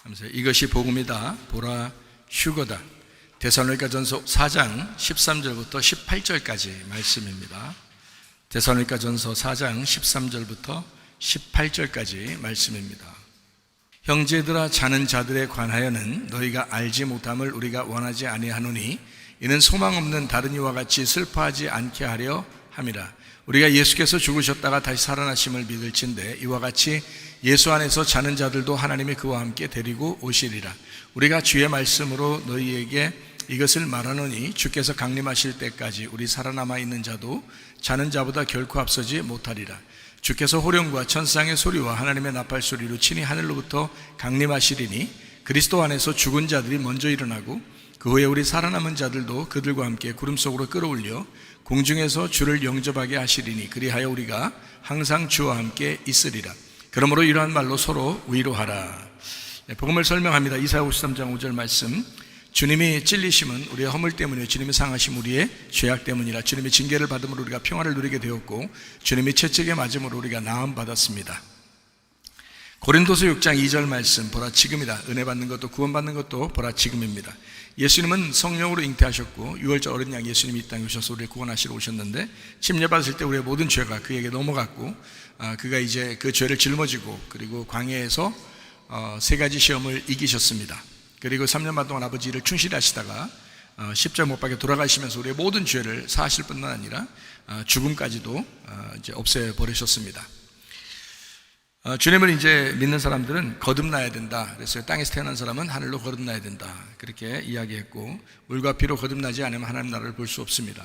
하면서 이것이 복음이다. 보라 휴거다. 데살로니가전서 4장 13절부터 18절까지 말씀입니다. 데살로니가전서 4장 13절부터 18절까지 말씀입니다. 형제들아, 자는 자들에 관하여는 너희가 알지 못함을 우리가 원하지 아니하노니 이는 소망 없는 다른 이와 같이 슬퍼하지 않게 하려 함이라. 우리가 예수께서 죽으셨다가 다시 살아나심을 믿을진대 이와 같이 예수 안에서 자는 자들도 하나님이 그와 함께 데리고 오시리라. 우리가 주의 말씀으로 너희에게 이것을 말하노니 주께서 강림하실 때까지 우리 살아남아 있는 자도 자는 자보다 결코 앞서지 못하리라. 주께서 호령과 천상의 소리와 하나님의 나팔 소리로 친히 하늘로부터 강림하시리니 그리스도 안에서 죽은 자들이 먼저 일어나고 그 후에 우리 살아남은 자들도 그들과 함께 구름 속으로 끌어올려 공중에서 주를 영접하게 하시리니 그리하여 우리가 항상 주와 함께 있으리라. 그러므로 이러한 말로 서로 위로하라. 복음을 설명합니다. 이사야 53장 5절 말씀. 주님이 찔리심은 우리의 허물 때문이요 주님이 상하심 우리의 죄악 때문이라. 주님이 징계를 받음으로 우리가 평화를 누리게 되었고 주님이 채찍에 맞음으로 우리가 나음 받았습니다. 고린도서 6장 2절 말씀. 보라 지금이다. 은혜 받는 것도 구원받는 것도 보라 지금입니다. 예수님은 성령으로 잉태하셨고 유월절 어린 양 예수님이 이 땅에 오셔서 우리를 구원하시러 오셨는데 침례받으실 때 우리의 모든 죄가 그에게 넘어갔고 그가 이제 그 죄를 짊어지고 그리고 광야에서 세 가지 시험을 이기셨습니다. 그리고 3년 반 동안 아버지 일을 충실히 하시다가 십자가 못 박혀 돌아가시면서 우리의 모든 죄를 사하실 뿐만 아니라 죽음까지도 이제 없애버리셨습니다. 주님을 이제 믿는 사람들은 거듭나야 된다. 그래서 땅에서 태어난 사람은 하늘로 거듭나야 된다. 그렇게 이야기했고 물과 피로 거듭나지 않으면 하나님 나라를 볼 수 없습니다.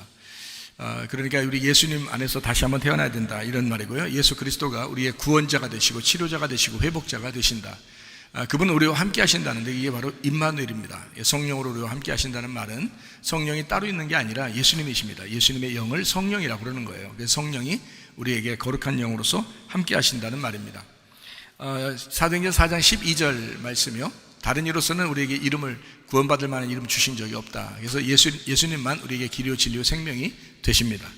그러니까 우리 예수님 안에서 다시 한번 태어나야 된다 이런 말이고요. 예수 그리스도가 우리의 구원자가 되시고 치료자가 되시고 회복자가 되신다. 그분은 우리와 함께 하신다는데 이게 바로 임마누엘입니다. 성령으로 우리와 함께 하신다는 말은 성령이 따로 있는 게 아니라 예수님이십니다. 예수님의 영을 성령이라고 그러는 거예요. 그래서 성령이 우리에게 거룩한 영으로서 함께 하신다는 말입니다. 사도행전 4장 12절 말씀이요. 다른 이로서는 우리에게 이름을 구원받을 만한 이름 주신 적이 없다. 그래서 예수님만 우리에게 길이요 진리요 생명이 되십니다.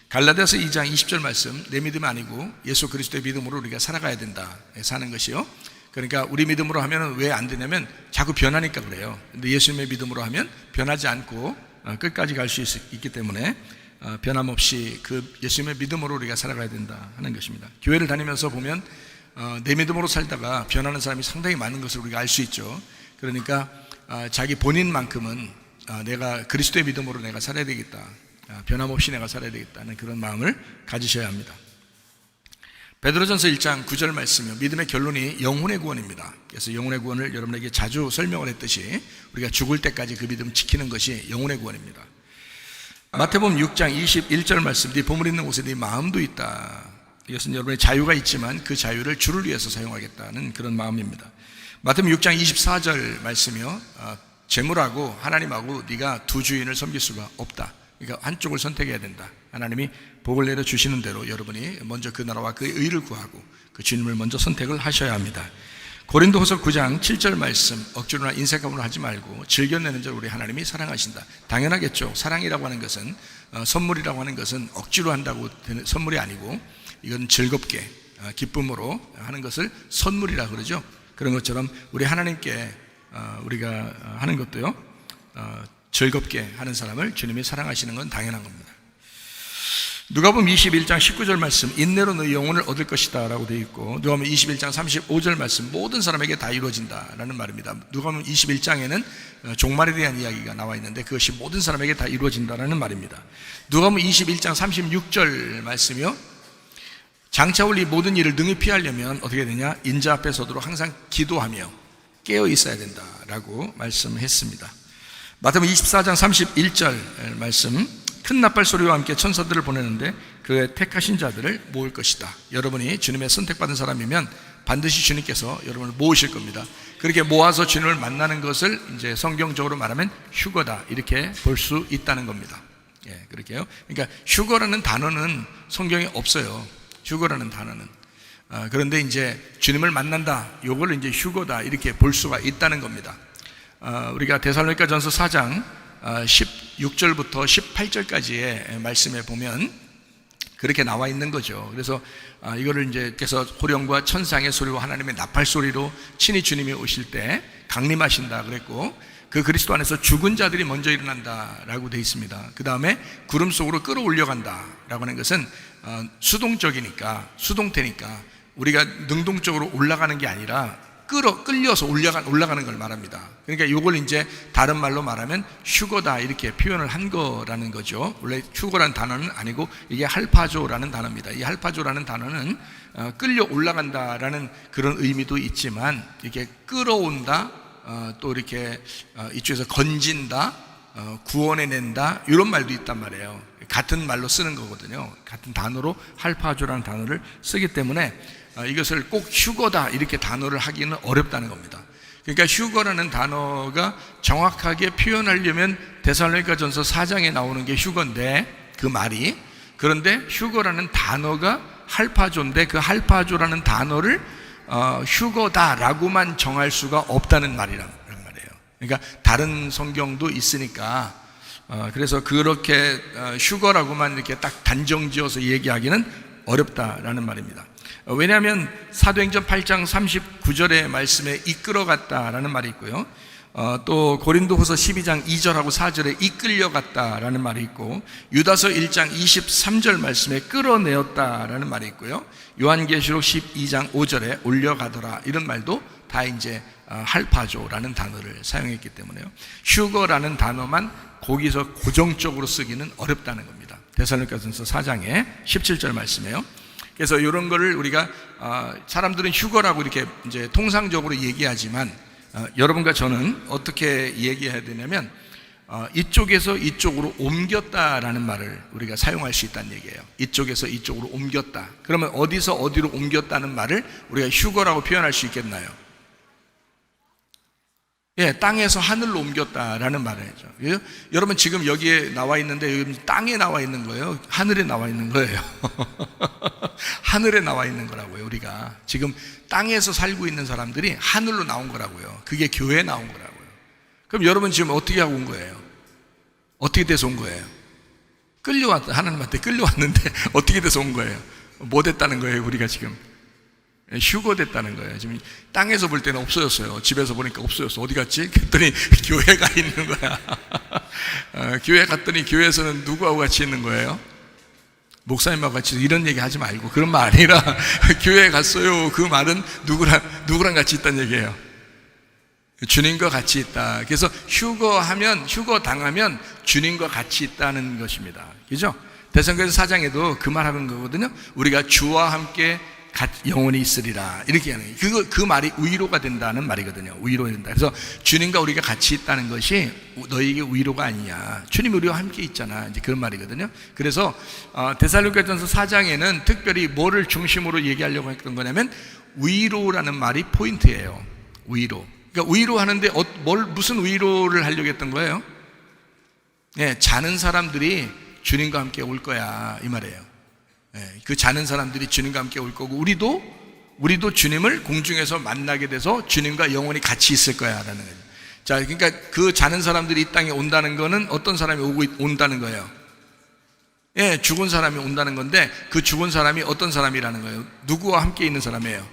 갈라디아서 2장 20절 말씀. 내 믿음 아니고 예수 그리스도의 믿음으로 우리가 살아가야 된다. 사는 것이요. 그러니까 우리 믿음으로 하면 왜 안 되냐면 자꾸 변하니까 그래요. 근데 예수님의 믿음으로 하면 변하지 않고 끝까지 갈 수 있기 때문에 변함없이 그 예수님의 믿음으로 우리가 살아가야 된다 하는 것입니다. 교회를 다니면서 보면 내 믿음으로 살다가 변하는 사람이 상당히 많은 것을 우리가 알 수 있죠. 그러니까 자기 본인만큼은 내가 그리스도의 믿음으로 내가 살아야 되겠다, 변함없이 내가 살아야 되겠다는 그런 마음을 가지셔야 합니다. 베드로전서 1장 9절 말씀이요. 믿음의 결론이 영혼의 구원입니다. 그래서 영혼의 구원을 여러분에게 자주 설명을 했듯이 우리가 죽을 때까지 그 믿음 지키는 것이 영혼의 구원입니다. 마태복음 6장 21절 말씀. 네 보물 있는 곳에 네 마음도 있다. 이것은 여러분의 자유가 있지만 그 자유를 주를 위해서 사용하겠다는 그런 마음입니다. 마태복음 6장 24절 말씀이요. 재물하고 하나님하고 네가 두 주인을 섬길 수가 없다. 그러니까 한쪽을 선택해야 된다. 하나님이 복을 내려 주시는 대로 여러분이 먼저 그 나라와 그 의를 구하고 그 주님을 먼저 선택을 하셔야 합니다. 고린도후서 9장 7절 말씀. 억지로나 인색함으로 하지 말고 즐겨내는 자를 우리 하나님이 사랑하신다. 당연하겠죠. 사랑이라고 하는 것은 선물이라고 하는 것은 억지로 한다고 되는 선물이 아니고 이건 즐겁게 기쁨으로 하는 것을 선물이라고 그러죠. 그런 것처럼 우리 하나님께 우리가 하는 것도요 즐겁게 하는 사람을 주님이 사랑하시는 건 당연한 겁니다. 누가복음 21장 19절 말씀. 인내로 너희 영혼을 얻을 것이다 라고 되어 있고 누가복음 21장 35절 말씀. 모든 사람에게 다 이루어진다 라는 말입니다. 누가복음 21장에는 종말에 대한 이야기가 나와 있는데 그것이 모든 사람에게 다 이루어진다라는 말입니다. 누가복음 21장 36절 말씀이요. 장차 올 이 모든 일을 능히 피하려면 어떻게 되냐? 인자 앞에 서도록 항상 기도하며 깨어 있어야 된다라고 말씀했습니다. 마태복음 24장 31절 말씀. 큰 나팔 소리와 함께 천사들을 보내는데 그의 택하신 자들을 모을 것이다. 여러분이 주님의 선택받은 사람이면 반드시 주님께서 여러분을 모으실 겁니다. 그렇게 모아서 주님을 만나는 것을 이제 성경적으로 말하면 휴거다 이렇게 볼 수 있다는 겁니다. 예, 그렇게요. 그러니까 휴거라는 단어는 성경에 없어요. 휴거라는 단어는. 그런데 이제 주님을 만난다. 요걸 이제 휴거다 이렇게 볼 수가 있다는 겁니다. 우리가 데살로니가전서 4장 16절부터 18절까지의 말씀에 보면 그렇게 나와 있는 거죠. 그래서 이거를 이제 그래서 호령과 천상의 소리와 하나님의 나팔 소리로 친히 주님이 오실 때 강림하신다 그랬고, 그 그리스도 안에서 죽은 자들이 먼저 일어난다라고 되어 있습니다. 그 다음에 구름 속으로 끌어올려간다라고 하는 것은 수동적이니까, 수동태니까 우리가 능동적으로 올라가는 게 아니라 끌려서 올라가는 걸 말합니다. 그러니까 이걸 이제 다른 말로 말하면 휴거다 이렇게 표현을 한 거라는 거죠. 원래 휴거라는 단어는 아니고 이게 할파조라는 단어입니다. 이 할파조라는 단어는 끌려 올라간다라는 그런 의미도 있지만, 이렇게 끌어온다, 또 이렇게 이쪽에서 건진다, 구원해낸다, 이런 말도 있단 말이에요. 같은 말로 쓰는 거거든요. 같은 단어로 할파조라는 단어를 쓰기 때문에 이것을 꼭 휴거다 이렇게 단어를 하기는 어렵다는 겁니다. 그러니까 휴거라는 단어가 정확하게 표현하려면 데살로니가전서 4장에 나오는 게 휴거인데, 그 말이, 그런데 휴거라는 단어가 할파조인데 그 할파조라는 단어를 휴거다라고만 정할 수가 없다는 말이란 말이에요. 그러니까 다른 성경도 있으니까, 그래서 그렇게 휴거라고만 이렇게 딱 단정지어서 얘기하기는 어렵다라는 말입니다. 왜냐하면 사도행전 8장 39절의 말씀에 이끌어갔다라는 말이 있고요, 또 고린도후서 12장 2절하고 4절에 이끌려갔다라는 말이 있고, 유다서 1장 23절 말씀에 끌어내었다라는 말이 있고요, 요한계시록 12장 5절에 올려가더라, 이런 말도 다 이제 할파조라는 단어를 사용했기 때문에요, 휴거라는 단어만 거기서 고정적으로 쓰기는 어렵다는 겁니다. 데살로니가전서 4장의 17절 말씀이에요. 그래서 이런 거를 우리가 사람들은 휴거라고 이렇게 이제 통상적으로 얘기하지만, 여러분과 저는 어떻게 얘기해야 되냐면, 이쪽에서 이쪽으로 옮겼다라는 말을 우리가 사용할 수 있다는 얘기예요. 이쪽에서 이쪽으로 옮겼다. 그러면 어디서 어디로 옮겼다는 말을 우리가 휴거라고 표현할 수 있겠나요? 예, 땅에서 하늘로 옮겼다라는 말을 하죠. 여러분 지금 여기에 나와 있는데 여기 땅에 나와 있는 거예요? 하늘에 나와 있는 거예요? 하늘에 나와 있는 거라고요. 우리가 지금 땅에서 살고 있는 사람들이 하늘로 나온 거라고요. 그게 교회에 나온 거라고요. 그럼 여러분 지금 어떻게 하고 온 거예요? 어떻게 돼서 온 거예요? 끌려왔다. 하나님한테 끌려왔는데 어떻게 돼서 온 거예요? 뭐 됐다는 거예요? 우리가 지금 휴거됐다는 거예요. 지금 땅에서 볼 때는 없어졌어요. 집에서 보니까 없어졌어. 어디 갔지? 그랬더니 교회가 있는 거야. 교회 갔더니 교회에서는 누구하고 같이 있는 거예요? 목사님하고 같이. 이런 얘기 하지 말고, 그런 말 아니라 교회에 갔어요. 그 말은 누구랑 같이 있다는 얘기예요. 주님과 같이 있다. 그래서 휴거 당하면 주님과 같이 있다는 것입니다. 그죠? 데살로니가서 4장에도 그 말 하는 거거든요. 우리가 주와 함께 영원히 있으리라, 이렇게 하는 거예요. 그 말이 위로가 된다는 말이거든요. 위로가 된다. 그래서 주님과 우리가 같이 있다는 것이 너에게 위로가 아니냐, 주님이 우리와 함께 있잖아, 이제 그런 말이거든요. 그래서 데살로니가전서 4장에는 특별히 뭐를 중심으로 얘기하려고 했던 거냐면 위로라는 말이 포인트예요. 위로. 그러니까 위로하는데 무슨 위로를 하려고 했던 거예요? 네, 자는 사람들이 주님과 함께 올 거야, 이 말이에요. 그 자는 사람들이 주님과 함께 올 거고, 우리도 주님을 공중에서 만나게 돼서 주님과 영원히 같이 있을 거야 라는 거예요. 자, 그러니까 그 자는 사람들이 이 땅에 온다는 거는 어떤 사람이 온다는 거예요? 예, 죽은 사람이 온다는 건데, 그 죽은 사람이 어떤 사람이라는 거예요? 누구와 함께 있는 사람이에요?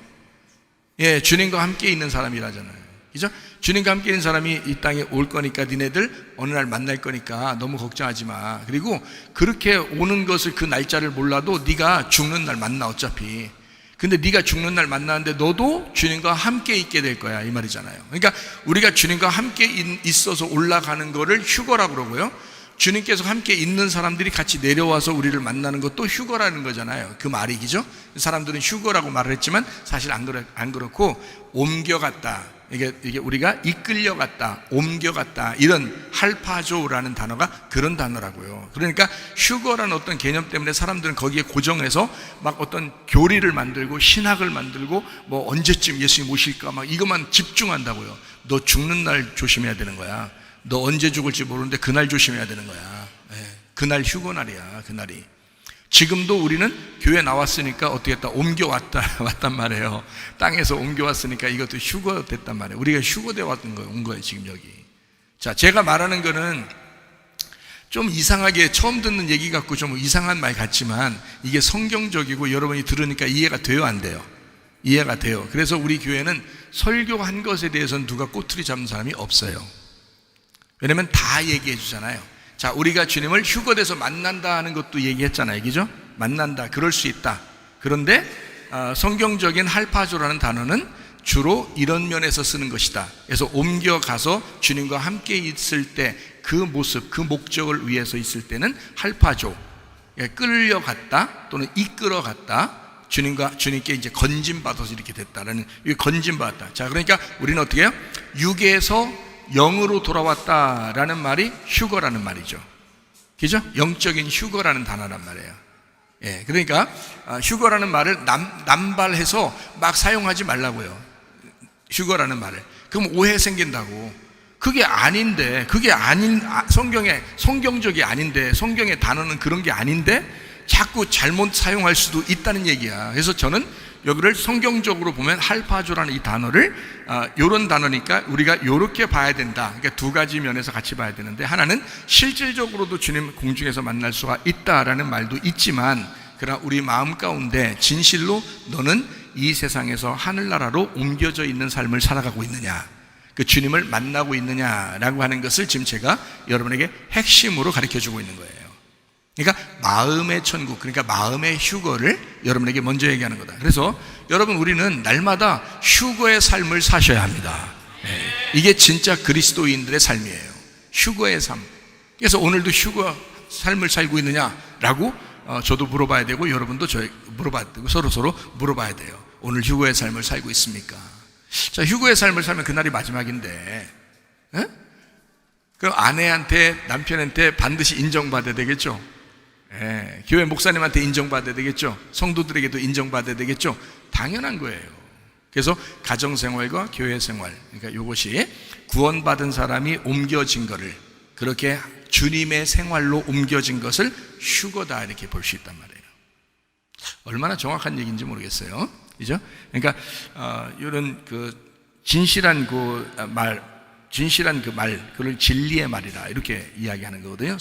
예, 주님과 함께 있는 사람이라잖아요. 그죠? 주님과 함께 있는 사람이 이 땅에 올 거니까 니네들 어느 날 만날 거니까 너무 걱정하지 마. 그리고 그렇게 오는 것을, 그 날짜를 몰라도 네가 죽는 날 만나 어차피. 근데 네가 죽는 날 만나는데 너도 주님과 함께 있게 될 거야, 이 말이잖아요. 그러니까 우리가 주님과 함께 있어서 올라가는 거를 휴거라고 그러고요, 주님께서 함께 있는 사람들이 같이 내려와서 우리를 만나는 것도 휴거라는 거잖아요. 그 말이, 그죠? 사람들은 휴거라고 말을 했지만 사실 안 그렇고 옮겨갔다, 이게 우리가 이끌려갔다, 옮겨갔다, 이런 할파조라는 단어가 그런 단어라고요. 그러니까 휴거라는 어떤 개념 때문에 사람들은 거기에 고정해서 막 어떤 교리를 만들고 신학을 만들고, 뭐 언제쯤 예수님 오실까 막 이것만 집중한다고요. 너 죽는 날 조심해야 되는 거야. 너 언제 죽을지 모르는데 그날 조심해야 되는 거야. 그날 휴거날이야, 그날이. 지금도 우리는 교회 나왔으니까 어떻게 했다? 왔단 말이에요. 땅에서 옮겨왔으니까 이것도 휴거됐단 말이에요. 우리가 휴거돼 온 거예요, 지금 여기. 자, 제가 말하는 거는 좀 이상하게, 처음 듣는 얘기 같고 좀 이상한 말 같지만 이게 성경적이고 여러분이 들으니까 이해가 돼요, 안 돼요? 이해가 돼요. 그래서 우리 교회는 설교한 것에 대해서는 누가 꼬투리 잡는 사람이 없어요. 왜냐면 다 얘기해 주잖아요. 자, 우리가 주님을 휴거돼서 만난다 하는 것도 얘기했잖아요. 그죠? 만난다, 그럴 수 있다. 그런데 성경적인 할파조라는 단어는 주로 이런 면에서 쓰는 것이다. 그래서 옮겨가서 주님과 함께 있을 때 그 모습, 그 목적을 위해서 있을 때는 할파조, 끌려갔다 또는 이끌어갔다, 주님께 이제 건진받아서 이렇게 됐다라는, 건진받았다. 자, 그러니까 우리는 어떻게 해요? 육에서 영으로 돌아왔다라는 말이 휴거라는 말이죠. 그죠? 영적인 휴거라는 단어란 말이에요. 예, 그러니까 휴거라는 말을 남발해서 막 사용하지 말라고요. 휴거라는 말을. 그럼 오해 생긴다고. 그게 아닌데, 그게 아닌, 성경적이 아닌데, 성경의 단어는 그런 게 아닌데 자꾸 잘못 사용할 수도 있다는 얘기야. 그래서 저는 여기를 성경적으로 보면 할파조라는 이 단어를 요런 단어니까 우리가 요렇게 봐야 된다. 그러니까 두 가지 면에서 같이 봐야 되는데, 하나는 실질적으로도 주님 공중에서 만날 수가 있다라는 말도 있지만, 그러나 우리 마음 가운데 진실로 너는 이 세상에서 하늘나라로 옮겨져 있는 삶을 살아가고 있느냐, 그 주님을 만나고 있느냐라고 하는 것을 지금 제가 여러분에게 핵심으로 가르쳐주고 있는 거예요. 그러니까 마음의 천국, 그러니까 마음의 휴거를 여러분에게 먼저 얘기하는 거다. 그래서 여러분, 우리는 날마다 휴거의 삶을 사셔야 합니다. 이게 진짜 그리스도인들의 삶이에요. 휴거의 삶. 그래서 오늘도 휴거 삶을 살고 있느냐라고 저도 물어봐야 되고, 여러분도 저 물어봐야 되고, 서로 물어봐야 돼요. 오늘 휴거의 삶을 살고 있습니까? 자, 휴거의 삶을 살면 그날이 마지막인데, 그럼 아내한테, 남편한테 반드시 인정받아야 되겠죠? 예, 교회 목사님한테 인정받아야 되겠죠? 성도들에게도 인정받아야 되겠죠? 당연한 거예요. 그래서 가정생활과 교회생활, 그러니까 이것이 구원받은 사람이 옮겨진 거를, 그렇게 주님의 생활로 옮겨진 것을 휴거다, 이렇게 볼 수 있단 말이에요. 얼마나 정확한 얘기인지 모르겠어요. 그죠? 그러니까 이런 진실한 그걸 진리의 말이라 이렇게 이야기하는 거거든요.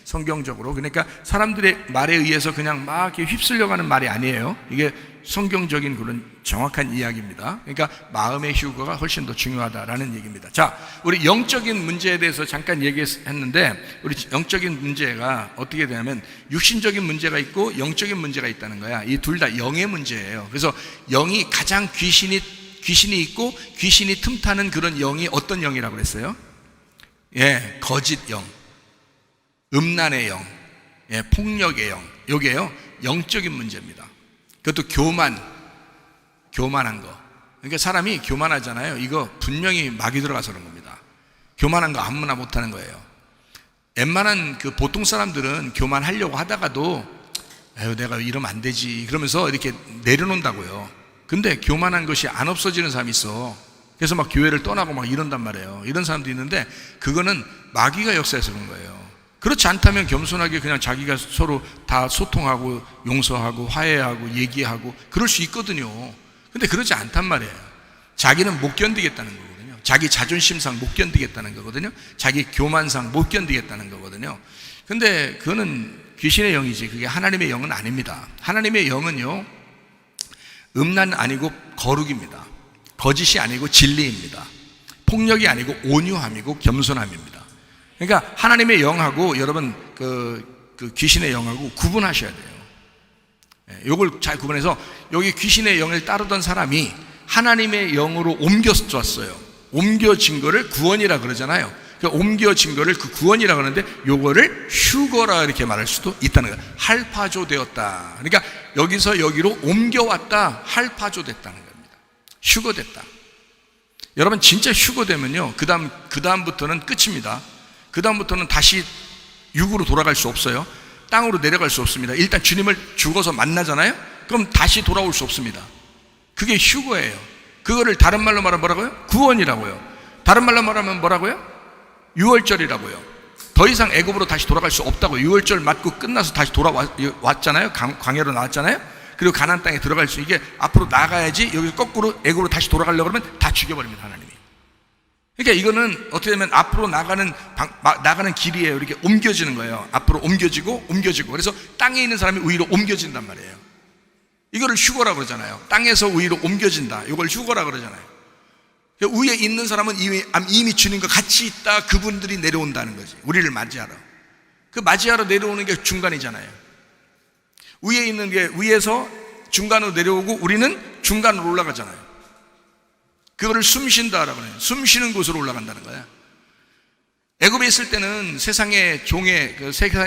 성경적으로. 그러니까 사람들의 말에 의해서 그냥 막 이렇게 휩쓸려가는 말이 아니에요. 이게 성경적인 그런 정확한 이야기입니다. 그러니까 마음의 휴거가 훨씬 더 중요하다라는 얘기입니다. 자, 우리 영적인 문제에 대해서 잠깐 얘기했는데, 우리 영적인 문제가 어떻게 되냐면 육신적인 문제가 있고 영적인 문제가 있다는 거야. 이 둘 다 영의 문제예요. 그래서 영이 가장 귀신이 있고 귀신이 틈타는 그런 영이 어떤 영이라고 그랬어요? 예, 거짓 영, 음란의 영, 예, 폭력의 영. 요게요, 영적인 문제입니다. 그것도 교만한 거. 그러니까 사람이 교만하잖아요. 이거 분명히 막이 들어가서 그런 겁니다. 교만한 거 아무나 못하는 거예요. 웬만한 보통 사람들은 교만하려고 하다가도 에휴, 내가 이러면 안 되지 그러면서 이렇게 내려놓는다고요. 근데 교만한 것이 안 없어지는 사람이 있어. 그래서 막 교회를 떠나고 막 이런단 말이에요. 이런 사람도 있는데, 그거는 마귀가 역사해서 그런 거예요. 그렇지 않다면 겸손하게 그냥 자기가 서로 다 소통하고 용서하고 화해하고 얘기하고 그럴 수 있거든요. 근데 그러지 않단 말이에요. 자기는 못 견디겠다는 거거든요. 자기 자존심상 못 견디겠다는 거거든요. 자기 교만상 못 견디겠다는 거거든요. 근데 그거는 귀신의 영이지, 그게 하나님의 영은 아닙니다. 하나님의 영은요, 음란 아니고 거룩입니다. 거짓이 아니고 진리입니다. 폭력이 아니고 온유함이고 겸손함입니다. 그러니까 하나님의 영하고 여러분 그 귀신의 영하고 구분하셔야 돼요. 이걸 잘 구분해서, 여기 귀신의 영을 따르던 사람이 하나님의 영으로 옮겨졌어요. 옮겨진 거를 구원이라 그러잖아요. 그러니까 옮겨진 거를 그 구원이라 그러는데, 요거를 휴거라 이렇게 말할 수도 있다는 거예요. 할파조 되었다. 그러니까 여기서 여기로 옮겨왔다, 할파조 됐다는 겁니다. 휴거됐다. 여러분, 진짜 휴거되면요, 그 다음부터는 끝입니다. 그 다음부터는 다시 육으로 돌아갈 수 없어요. 땅으로 내려갈 수 없습니다. 일단 주님을 죽어서 만나잖아요. 그럼 다시 돌아올 수 없습니다. 그게 휴거예요. 그거를 다른 말로 말하면 뭐라고요? 구원이라고요. 다른 말로 말하면 뭐라고요? 유월절이라고요. 더 이상 애굽으로 다시 돌아갈 수 없다고요. 유월절 맞고 끝나서 다시 돌아왔잖아요. 광야로 나왔잖아요. 그리고 가나안 땅에 들어갈 수, 이게 앞으로 나가야지, 여기 거꾸로 애굽으로 다시 돌아가려고 그러면 다 죽여버립니다, 하나님이. 그러니까 이거는 어떻게 되면 앞으로 나가는 길이에요. 이렇게 옮겨지는 거예요. 앞으로 옮겨지고. 그래서 땅에 있는 사람이 위로 옮겨진단 말이에요. 이거를 휴거라 그러잖아요. 땅에서 위로 옮겨진다. 이걸 휴거라 그러잖아요. 위에 있는 사람은 이미 주님과 같이 있다. 그분들이 내려온다는 거지. 우리를 맞이하러. 그 맞이하러 내려오는 게 중간이잖아요. 위에 있는 게 위에서 중간으로 내려오고 우리는 중간으로 올라가잖아요. 그거를 숨쉰다라고 해요. 숨쉬는 곳으로 올라간다는 거야. 애굽에 있을 때는 세상의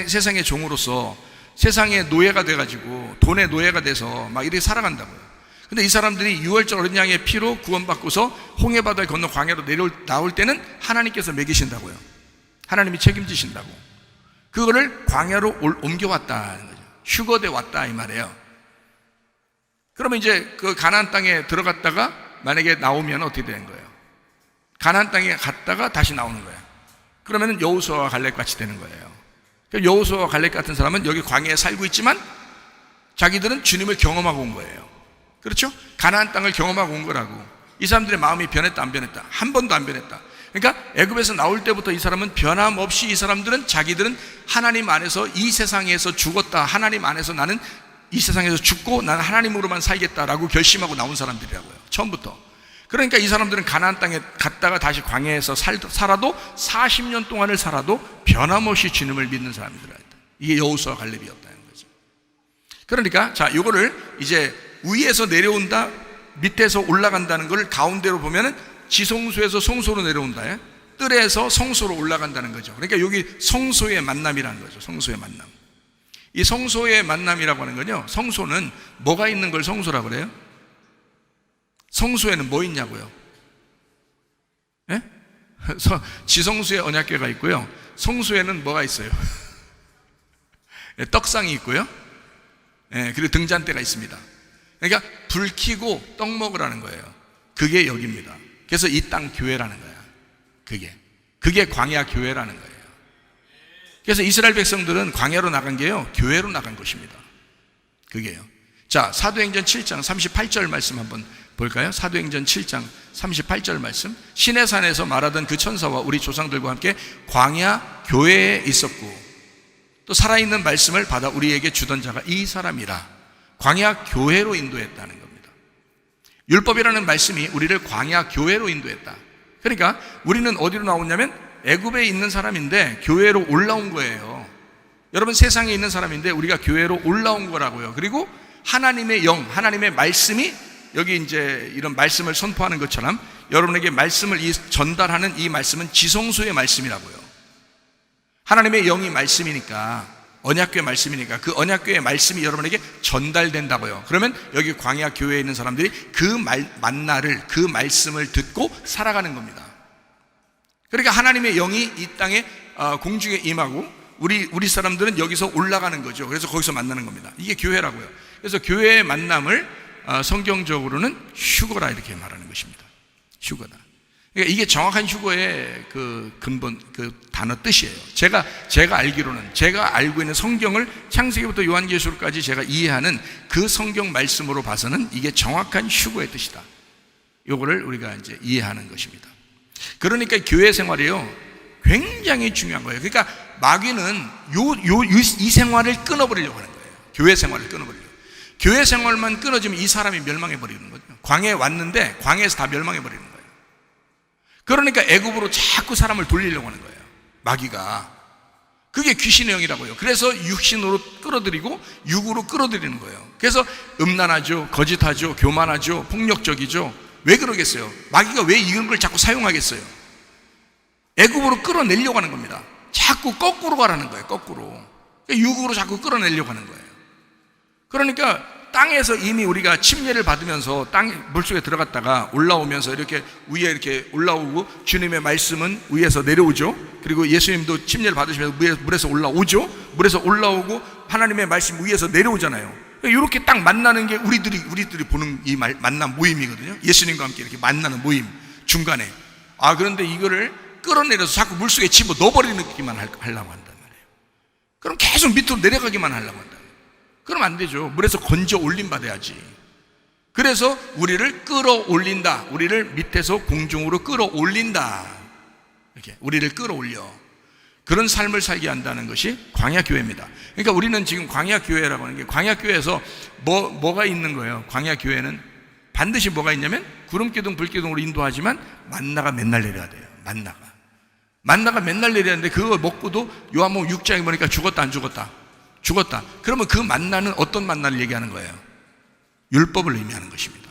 세상의 종으로서 세상의 노예가 돼가지고 돈의 노예가 돼서 막 이렇게 살아간다고요. 근데 이 사람들이 유월절 어린 양의 피로 구원받고서 홍해바다에 건너 광야로 나올 때는 하나님께서 먹이신다고요. 하나님이 책임지신다고. 그거를 광야로 옮겨왔다는 거죠. 휴거돼 왔다 이 말이에요. 그러면 이제 그 가나안 땅에 들어갔다가 만약에 나오면 어떻게 되는 거예요? 가나안 땅에 갔다가 다시 나오는 거예요. 그러면 여호수아와 갈렙 같이 되는 거예요. 여호수아와 갈렙 같은 사람은 여기 광야에 살고 있지만 자기들은 주님을 경험하고 온 거예요. 그렇죠? 가나안 땅을 경험하고 온 거라고. 이 사람들의 마음이 변했다 안 변했다? 한 번도 안 변했다. 그러니까 애굽에서 나올 때부터 이 사람은 변함없이 이 사람들은 자기들은 하나님 안에서 이 세상에서 죽었다. 하나님 안에서 나는 이 세상에서 죽고 나는 하나님으로만 살겠다라고 결심하고 나온 사람들이라고요. 처음부터. 그러니까 이 사람들은 가나안 땅에 갔다가 다시 광야에서 살아도 40년 동안을 살아도 변함없이 주님을 믿는 사람들이다. 이게 여호수아 갈렙이었다는 거죠. 그러니까 자, 요거를 이제 위에서 내려온다, 밑에서 올라간다는 걸 가운데로 보면은 지성소에서 성소로 내려온다. 뜰에서 성소로 올라간다는 거죠. 그러니까 여기 성소의 만남이라는 거죠. 성소의 만남. 이 성소의 만남이라고 하는 건요, 성소는 뭐가 있는 걸 성소라고 그래요? 성소에는 뭐 있냐고요? 예? 지성소에 언약궤가 있고요, 성소에는 뭐가 있어요? 떡상이 있고요, 예, 그리고 등잔대가 있습니다. 그러니까 불 켜고 떡 먹으라는 거예요. 그게 여기입니다. 그래서 이 땅 교회라는 거야. 그게 광야 교회라는 거예요. 그래서 이스라엘 백성들은 광야로 나간 게요, 교회로 나간 것입니다. 그게요. 자, 사도행전 7장 38절 말씀 한번 볼까요? 사도행전 7장 38절 말씀. 시내산에서 말하던 그 천사와 우리 조상들과 함께 광야 교회에 있었고 또 살아있는 말씀을 받아 우리에게 주던 자가 이 사람이라. 광야 교회로 인도했다는 겁니다. 율법이라는 말씀이 우리를 광야 교회로 인도했다. 그러니까 우리는 어디로 나오냐면 애굽에 있는 사람인데 교회로 올라온 거예요. 여러분 세상에 있는 사람인데 우리가 교회로 올라온 거라고요. 그리고 하나님의 영, 하나님의 말씀이 여기 이제 이런 말씀을 선포하는 것처럼 여러분에게 말씀을 전달하는 이 말씀은 지성소의 말씀이라고요. 하나님의 영이 말씀이니까, 언약궤 말씀이니까 그 언약궤의 말씀이 여러분에게 전달된다고요. 그러면 여기 광야 교회에 있는 사람들이 그 만나를, 그 말씀을 듣고 살아가는 겁니다. 그러니까 하나님의 영이 이 땅에 공중에 임하고 우리 사람들은 여기서 올라가는 거죠. 그래서 거기서 만나는 겁니다. 이게 교회라고요. 그래서 교회의 만남을 성경적으로는 휴거라 이렇게 말하는 것입니다. 휴거다. 그러니까 이게 정확한 휴거의 그 근본, 그 단어 뜻이에요. 제가 알기로는, 제가 알고 있는 성경을 창세기부터 요한계시록까지 제가 이해하는 그 성경 말씀으로 봐서는 이게 정확한 휴거의 뜻이다. 요거를 우리가 이제 이해하는 것입니다. 그러니까 교회 생활이요, 굉장히 중요한 거예요. 그러니까 마귀는 이 생활을 끊어버리려고 하는 거예요. 교회 생활을 끊어버리려고. 교회 생활만 끊어지면 이 사람이 멸망해버리는 거죠. 광야에 왔는데 광야에서 다 멸망해버리는 거예요. 그러니까 애굽으로 자꾸 사람을 돌리려고 하는 거예요, 마귀가. 그게 귀신의 영이라고요. 그래서 육신으로 끌어들이고 육으로 끌어들이는 거예요. 그래서 음란하죠, 거짓하죠, 교만하죠, 폭력적이죠. 왜 그러겠어요? 마귀가 왜 이런 걸 자꾸 사용하겠어요? 애굽으로 끌어내려고 하는 겁니다. 자꾸 거꾸로 가라는 거예요. 거꾸로. 육으로 자꾸 끌어내려고 하는 거예요. 그러니까 땅에서 이미 우리가 침례를 받으면서 땅 물속에 들어갔다가 올라오면서 이렇게 위에 이렇게 올라오고 주님의 말씀은 위에서 내려오죠. 그리고 예수님도 침례를 받으시면서 물에서 올라오죠. 물에서 올라오고 하나님의 말씀 위에서 내려오잖아요. 이렇게 딱 만나는 게 우리들이 보는 이 만남 모임이거든요. 예수님과 함께 이렇게 만나는 모임 중간에. 그런데 이거를 끌어내려서 자꾸 물속에 집어 넣어버리기만 하려고 한단 말이에요. 그럼 계속 밑으로 내려가기만 하려고 한다. 그럼 안 되죠. 물에서 건져 올림 받아야지. 그래서 우리를 끌어올린다. 우리를 밑에서 공중으로 끌어올린다. 이렇게 우리를 끌어올려. 그런 삶을 살게 한다는 것이 광야교회입니다. 그러니까 우리는 지금 광야교회라고 하는 게, 광야교회에서 뭐가 있는 거예요? 광야교회는 반드시 뭐가 있냐면 구름기둥 불기둥으로 인도하지만 만나가 맨날 내려야 돼요. 만나가 맨날 내려야 하는데, 그거 먹고도 요한복음 6장에 보니까 죽었다 안 죽었다? 죽었다. 그러면 그 만나는 어떤 만나를 얘기하는 거예요? 율법을 의미하는 것입니다.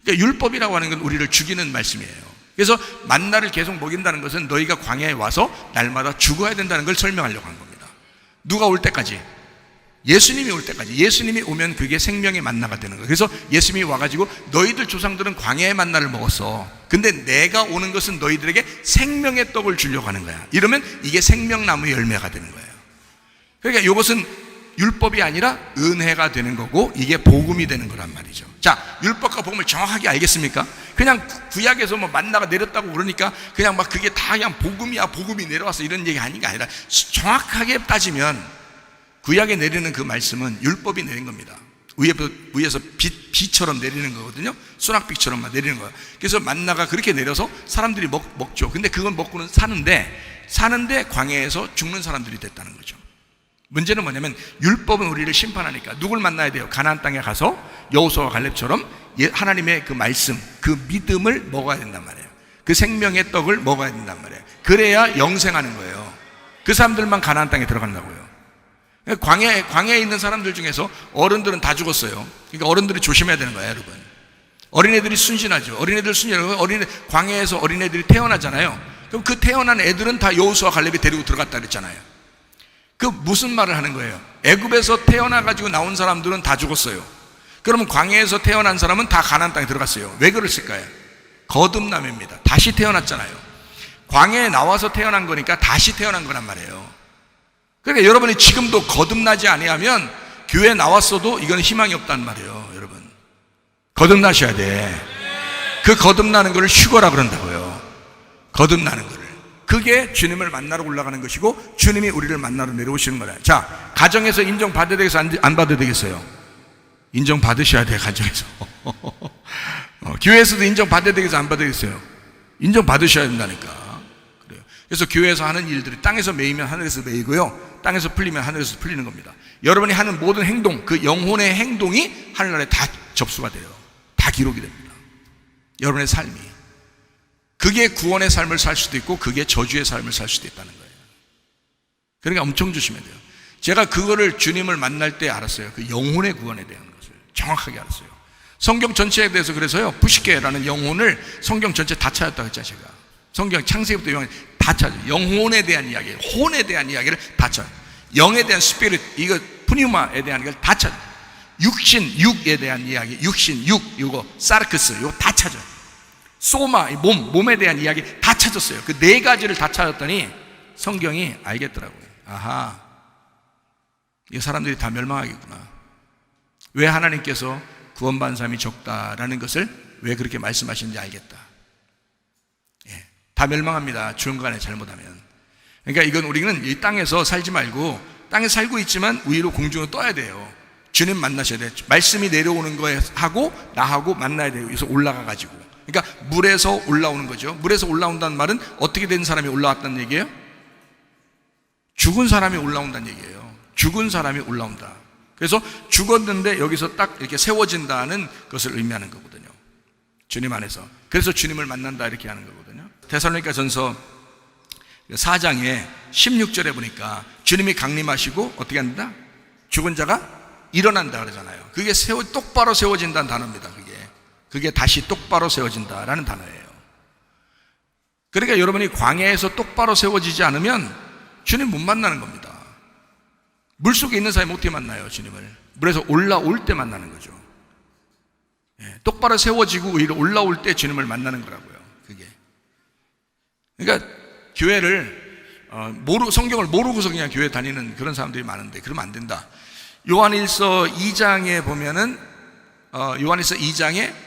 그러니까 율법이라고 하는 건 우리를 죽이는 말씀이에요. 그래서 만나를 계속 먹인다는 것은 너희가 광야에 와서 날마다 죽어야 된다는 걸 설명하려고 한 겁니다. 누가 올 때까지? 예수님이 올 때까지. 예수님이 오면 그게 생명의 만나가 되는 거예요. 그래서 예수님이 와가지고 너희들 조상들은 광야의 만나를 먹었어. 근데 내가 오는 것은 너희들에게 생명의 떡을 주려고 하는 거야. 이러면 이게 생명나무 열매가 되는 거예요. 그러니까 이것은 율법이 아니라 은혜가 되는 거고, 이게 복음이 되는 거란 말이죠. 자, 율법과 복음을 정확하게 알겠습니까? 그냥 구약에서 뭐 만나가 내렸다고 그러니까 그냥 막 그게 다 그냥 복음이야, 복음이 내려왔어, 이런 얘기 아닌 게 아니라, 정확하게 따지면 구약에 내리는 그 말씀은 율법이 내린 겁니다. 위에서 비처럼 내리는 거거든요. 소낙비처럼 내리는 거예요. 그래서 만나가 그렇게 내려서 사람들이 먹죠. 근데 그건 먹고는 사는데 광야에서 죽는 사람들이 됐다는 거죠. 문제는 뭐냐면, 율법은 우리를 심판하니까 누굴 만나야 돼요? 가나안 땅에 가서 여호수아와 갈렙처럼 하나님의 그 말씀, 그 믿음을 먹어야 된단 말이에요. 그 생명의 떡을 먹어야 된단 말이에요. 그래야 영생하는 거예요. 그 사람들만 가나안 땅에 들어간다고요. 광야에 있는 사람들 중에서 어른들은 다 죽었어요. 그러니까 어른들이 조심해야 되는 거예요, 여러분. 어린애들이 순진하죠. 광야에서 어린애들이 태어나잖아요. 그럼 그 태어난 애들은 다 여호수아와 갈렙이 데리고 들어갔다 그랬잖아요. 그 무슨 말을 하는 거예요? 애굽에서 태어나가지고 나온 사람들은 다 죽었어요. 그러면 광야에서 태어난 사람은 다 가나안 땅에 들어갔어요. 왜 그랬을까요? 거듭남입니다. 다시 태어났잖아요. 광야에 나와서 태어난 거니까 다시 태어난 거란 말이에요. 그러니까 여러분이 지금도 거듭나지 아니하면 교회에 나왔어도 이건 희망이 없단 말이에요. 여러분, 거듭나셔야 돼. 그 거듭나는 거를 휴거라 그런다고요. 거듭나는 거를. 그게 주님을 만나러 올라가는 것이고, 주님이 우리를 만나러 내려오시는 거예요. 자, 가정에서 인정받아야 되겠어요? 안 받아야 되겠어요? 인정받으셔야 돼요, 가정에서. 교회에서도 인정받아야 되겠어요? 안 받아야 되겠어요? 인정받으셔야 된다니까. 그래요. 그래서 교회에서 하는 일들이 땅에서 매이면 하늘에서 매이고요, 땅에서 풀리면 하늘에서 풀리는 겁니다. 여러분이 하는 모든 행동, 그 영혼의 행동이 하늘나라에 다 접수가 돼요. 다 기록이 됩니다. 여러분의 삶이. 그게 구원의 삶을 살 수도 있고, 그게 저주의 삶을 살 수도 있다는 거예요. 그러니까 엄청 조심해야 돼요. 제가 그거를 주님을 만날 때 알았어요. 그 영혼의 구원에 대한 것을 정확하게 알았어요. 성경 전체에 대해서 그래서요, 부시케라는 영혼을 성경 전체 다 찾았다고 했잖아요. 제가 성경 창세기부터 영혼에 다 찾아요. 영혼에 대한 이야기, 혼에 대한 이야기를 다 찾아요. 영에 대한 스피릿, 이거 푸니마에 대한 걸 다 찾아요. 육신, 육에 대한 이야기, 육신, 육, 이거 사르크스, 이거 다 찾아요. 소마, 몸에 대한 이야기 다 찾았어요. 그 네 가지를 다 찾았더니 성경이 알겠더라고요. 아하, 이 사람들이 다 멸망하겠구나. 왜 하나님께서 구원받은 사람이 적다라는 것을 왜 그렇게 말씀하시는지 알겠다. 예, 다 멸망합니다. 중간에 잘못하면. 그러니까 이건 우리는 이 땅에서 살지 말고, 땅에 살고 있지만 위로 공중으로 떠야 돼요. 주님 만나셔야 돼요. 말씀이 내려오는 거에 하고 나하고 만나야 돼요. 그래서 올라가가지고. 그러니까 물에서 올라오는 거죠. 물에서 올라온다는 말은 어떻게 된 사람이 올라왔다는 얘기예요? 죽은 사람이 올라온다는 얘기예요. 죽은 사람이 올라온다. 그래서 죽었는데 여기서 딱 이렇게 세워진다는 것을 의미하는 거거든요. 주님 안에서. 그래서 주님을 만난다 이렇게 하는 거거든요. 데살로니가전서 4장에 16절에 보니까 주님이 강림하시고 어떻게 한다? 죽은 자가 일어난다 그러잖아요. 그게 똑바로 세워진다는 단어입니다. 그게 다시 똑바로 세워진다라는 단어예요. 그러니까 여러분이 광야에서 똑바로 세워지지 않으면 주님 못 만나는 겁니다. 물속에 있는 사람이 어떻게 만나요, 주님을? 물에서 올라올 때 만나는 거죠. 예, 똑바로 세워지고 위로 올라올 때 주님을 만나는 거라고요. 그게. 그러니까 교회를 성경을 모르고서 그냥 교회 다니는 그런 사람들이 많은데 그러면 안 된다. 요한일서 2장에 보면은 요한일서 2장에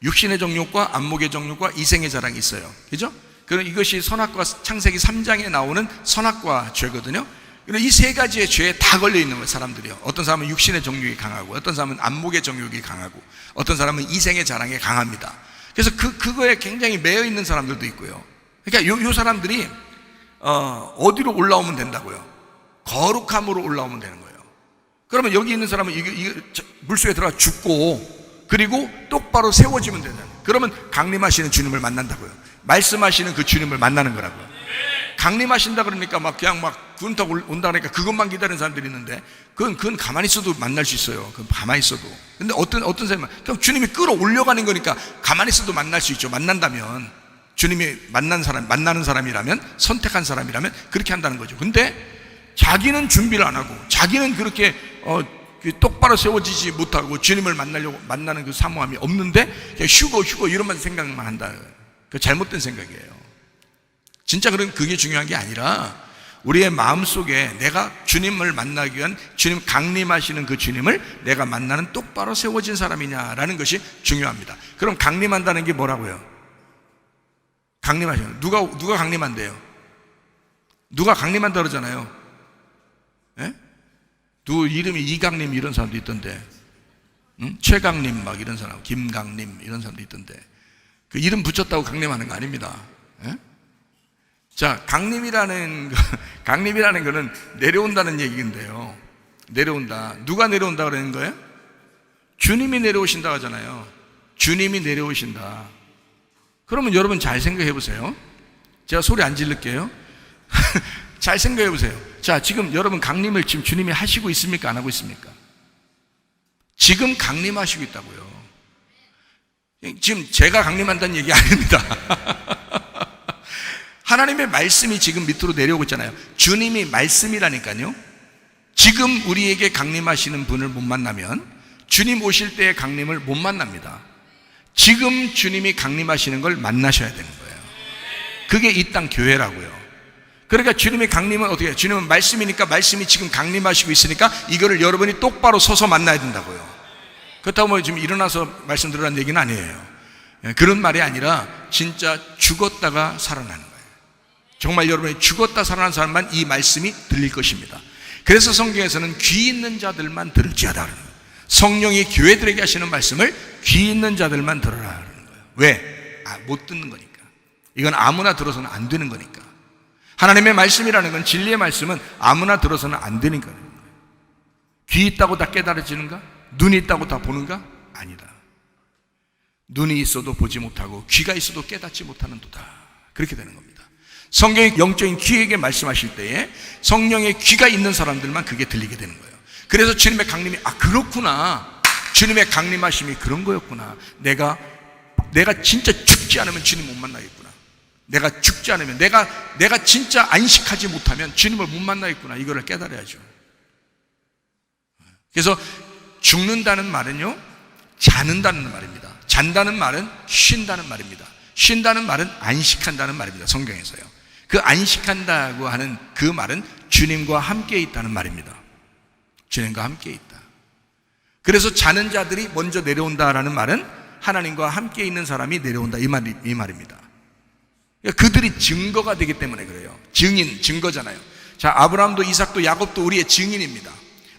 육신의 정욕과 안목의 정욕과 이생의 자랑이 있어요. 그죠? 그럼 이것이 선악과 창세기 3장에 나오는 선악과 죄거든요. 이 세 가지의 죄에 다 걸려 있는 거예요, 사람들이요. 어떤 사람은 육신의 정욕이 강하고, 어떤 사람은 안목의 정욕이 강하고, 어떤 사람은 이생의 자랑에 강합니다. 그래서 그거에 굉장히 매여 있는 사람들도 있고요. 그러니까 요 사람들이 어디로 올라오면 된다고요? 거룩함으로 올라오면 되는 거예요. 그러면 여기 있는 사람은 이게 물속에 들어가 죽고 그리고 똑바로 세워지면 되잖아요. 그러면 강림하시는 주님을 만난다고요. 말씀하시는 그 주님을 만나는 거라고요. 강림하신다 그러니까 그냥 구름 타고 온다 그러니까 그것만 기다리는 사람들이 있는데 그건 가만히 있어도 만날 수 있어요. 그건 가만히 있어도. 근데 어떤 사람은 그냥 주님이 끌어올려가는 거니까 가만히 있어도 만날 수 있죠. 만난다면 주님이 만나는 사람이라면, 선택한 사람이라면 그렇게 한다는 거죠. 근데 자기는 준비를 안 하고 자기는 그렇게 똑바로 세워지지 못하고 주님을 만나는 그 사모함이 없는데 그냥 휴거 이런 생각만 한다. 그 잘못된 생각이에요. 진짜 그게 중요한 게 아니라 우리의 마음속에 내가 주님을 만나기 위한 주님 강림하시는 그 주님을 내가 만나는 똑바로 세워진 사람이냐라는 것이 중요합니다. 그럼 강림한다는 게 뭐라고요? 강림하시는 누가 강림한대요? 누가 강림한다 그러잖아요. 예? 누구 이름이 이강림 이런 사람도 있던데, 응? 최강림 이런 사람, 김강림 이런 사람도 있던데 그 이름 붙였다고 강림하는 거 아닙니다. 예? 자, 강림이라는 거는 내려온다는 얘기인데요. 내려온다. 누가 내려온다 그러는 거예요? 주님이 내려오신다 하잖아요. 주님이 내려오신다. 그러면 여러분 잘 생각해 보세요. 제가 소리 안 지를게요. 잘 생각해 보세요. 자, 지금 여러분 강림을 지금 주님이 하시고 있습니까? 안 하고 있습니까? 지금 강림하시고 있다고요. 지금 제가 강림한다는 얘기 아닙니다. 하나님의 말씀이 지금 밑으로 내려오고 있잖아요. 주님이 말씀이라니까요. 지금 우리에게 강림하시는 분을 못 만나면 주님 오실 때의 강림을 못 만납니다. 지금 주님이 강림하시는 걸 만나셔야 되는 거예요. 그게 이 땅 교회라고요. 그러니까 주님의 강림은 어떻게 해요? 주님은 말씀이니까 말씀이 지금 강림하시고 있으니까 이거를 여러분이 똑바로 서서 만나야 된다고요. 그렇다고 지금 일어나서 말씀 들으라는 얘기는 아니에요. 그런 말이 아니라 진짜 죽었다가 살아나는 거예요. 정말 여러분이 죽었다 살아난 사람만 이 말씀이 들릴 것입니다. 그래서 성경에서는 귀 있는 자들만 들을지어다 그러는 거예요. 성령이 교회들에게 하시는 말씀을 귀 있는 자들만 들으라 그러는 거예요. 왜? 못 듣는 거니까. 이건 아무나 들어서는 안 되는 거니까. 하나님의 말씀이라는 건, 진리의 말씀은 아무나 들어서는 안 되는 거예요. 귀 있다고 다 깨달아지는가? 눈이 있다고 다 보는가? 아니다. 눈이 있어도 보지 못하고 귀가 있어도 깨닫지 못하는 도다. 그렇게 되는 겁니다. 성경의 영적인 귀에게 말씀하실 때에 성령의 귀가 있는 사람들만 그게 들리게 되는 거예요. 그래서 주님의 강림이 그렇구나. 주님의 강림하심이 그런 거였구나. 내가 진짜 죽지 않으면 주님 못 만나겠구나. 내가 죽지 않으면 내가 진짜 안식하지 못하면 주님을 못 만나겠구나. 이거를 깨달아야죠. 그래서 죽는다는 말은요, 자는다는 말입니다. 잔다는 말은 쉰다는 말입니다. 쉰다는 말은 안식한다는 말입니다. 성경에서요. 그 안식한다고 하는 그 말은 주님과 함께 있다는 말입니다. 주님과 함께 있다. 그래서 자는 자들이 먼저 내려온다라는 말은 하나님과 함께 있는 사람이 내려온다 이 말입니다. 그들이 증거가 되기 때문에 그래요. 증거잖아요. 자, 아브라함도 이삭도 야곱도 우리의 증인입니다.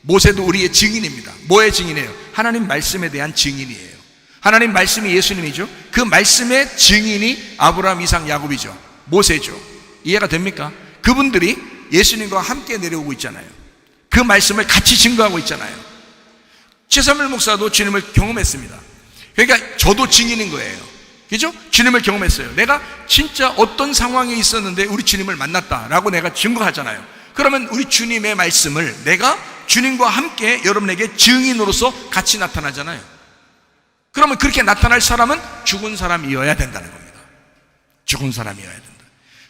모세도 우리의 증인입니다. 뭐의 증인이에요? 하나님 말씀에 대한 증인이에요. 하나님 말씀이 예수님이죠. 그 말씀의 증인이 아브라함, 이삭, 야곱이죠. 모세죠. 이해가 됩니까? 그분들이 예수님과 함께 내려오고 있잖아요. 그 말씀을 같이 증거하고 있잖아요. 최삼일 목사도 주님을 경험했습니다. 그러니까 저도 증인인 거예요. 그죠? 주님을 경험했어요. 내가 진짜 어떤 상황에 있었는데 우리 주님을 만났다라고 내가 증거하잖아요. 그러면 우리 주님의 말씀을 내가 주님과 함께 여러분에게 증인으로서 같이 나타나잖아요. 그러면 그렇게 나타날 사람은 죽은 사람이어야 된다는 겁니다. 죽은 사람이어야 된다.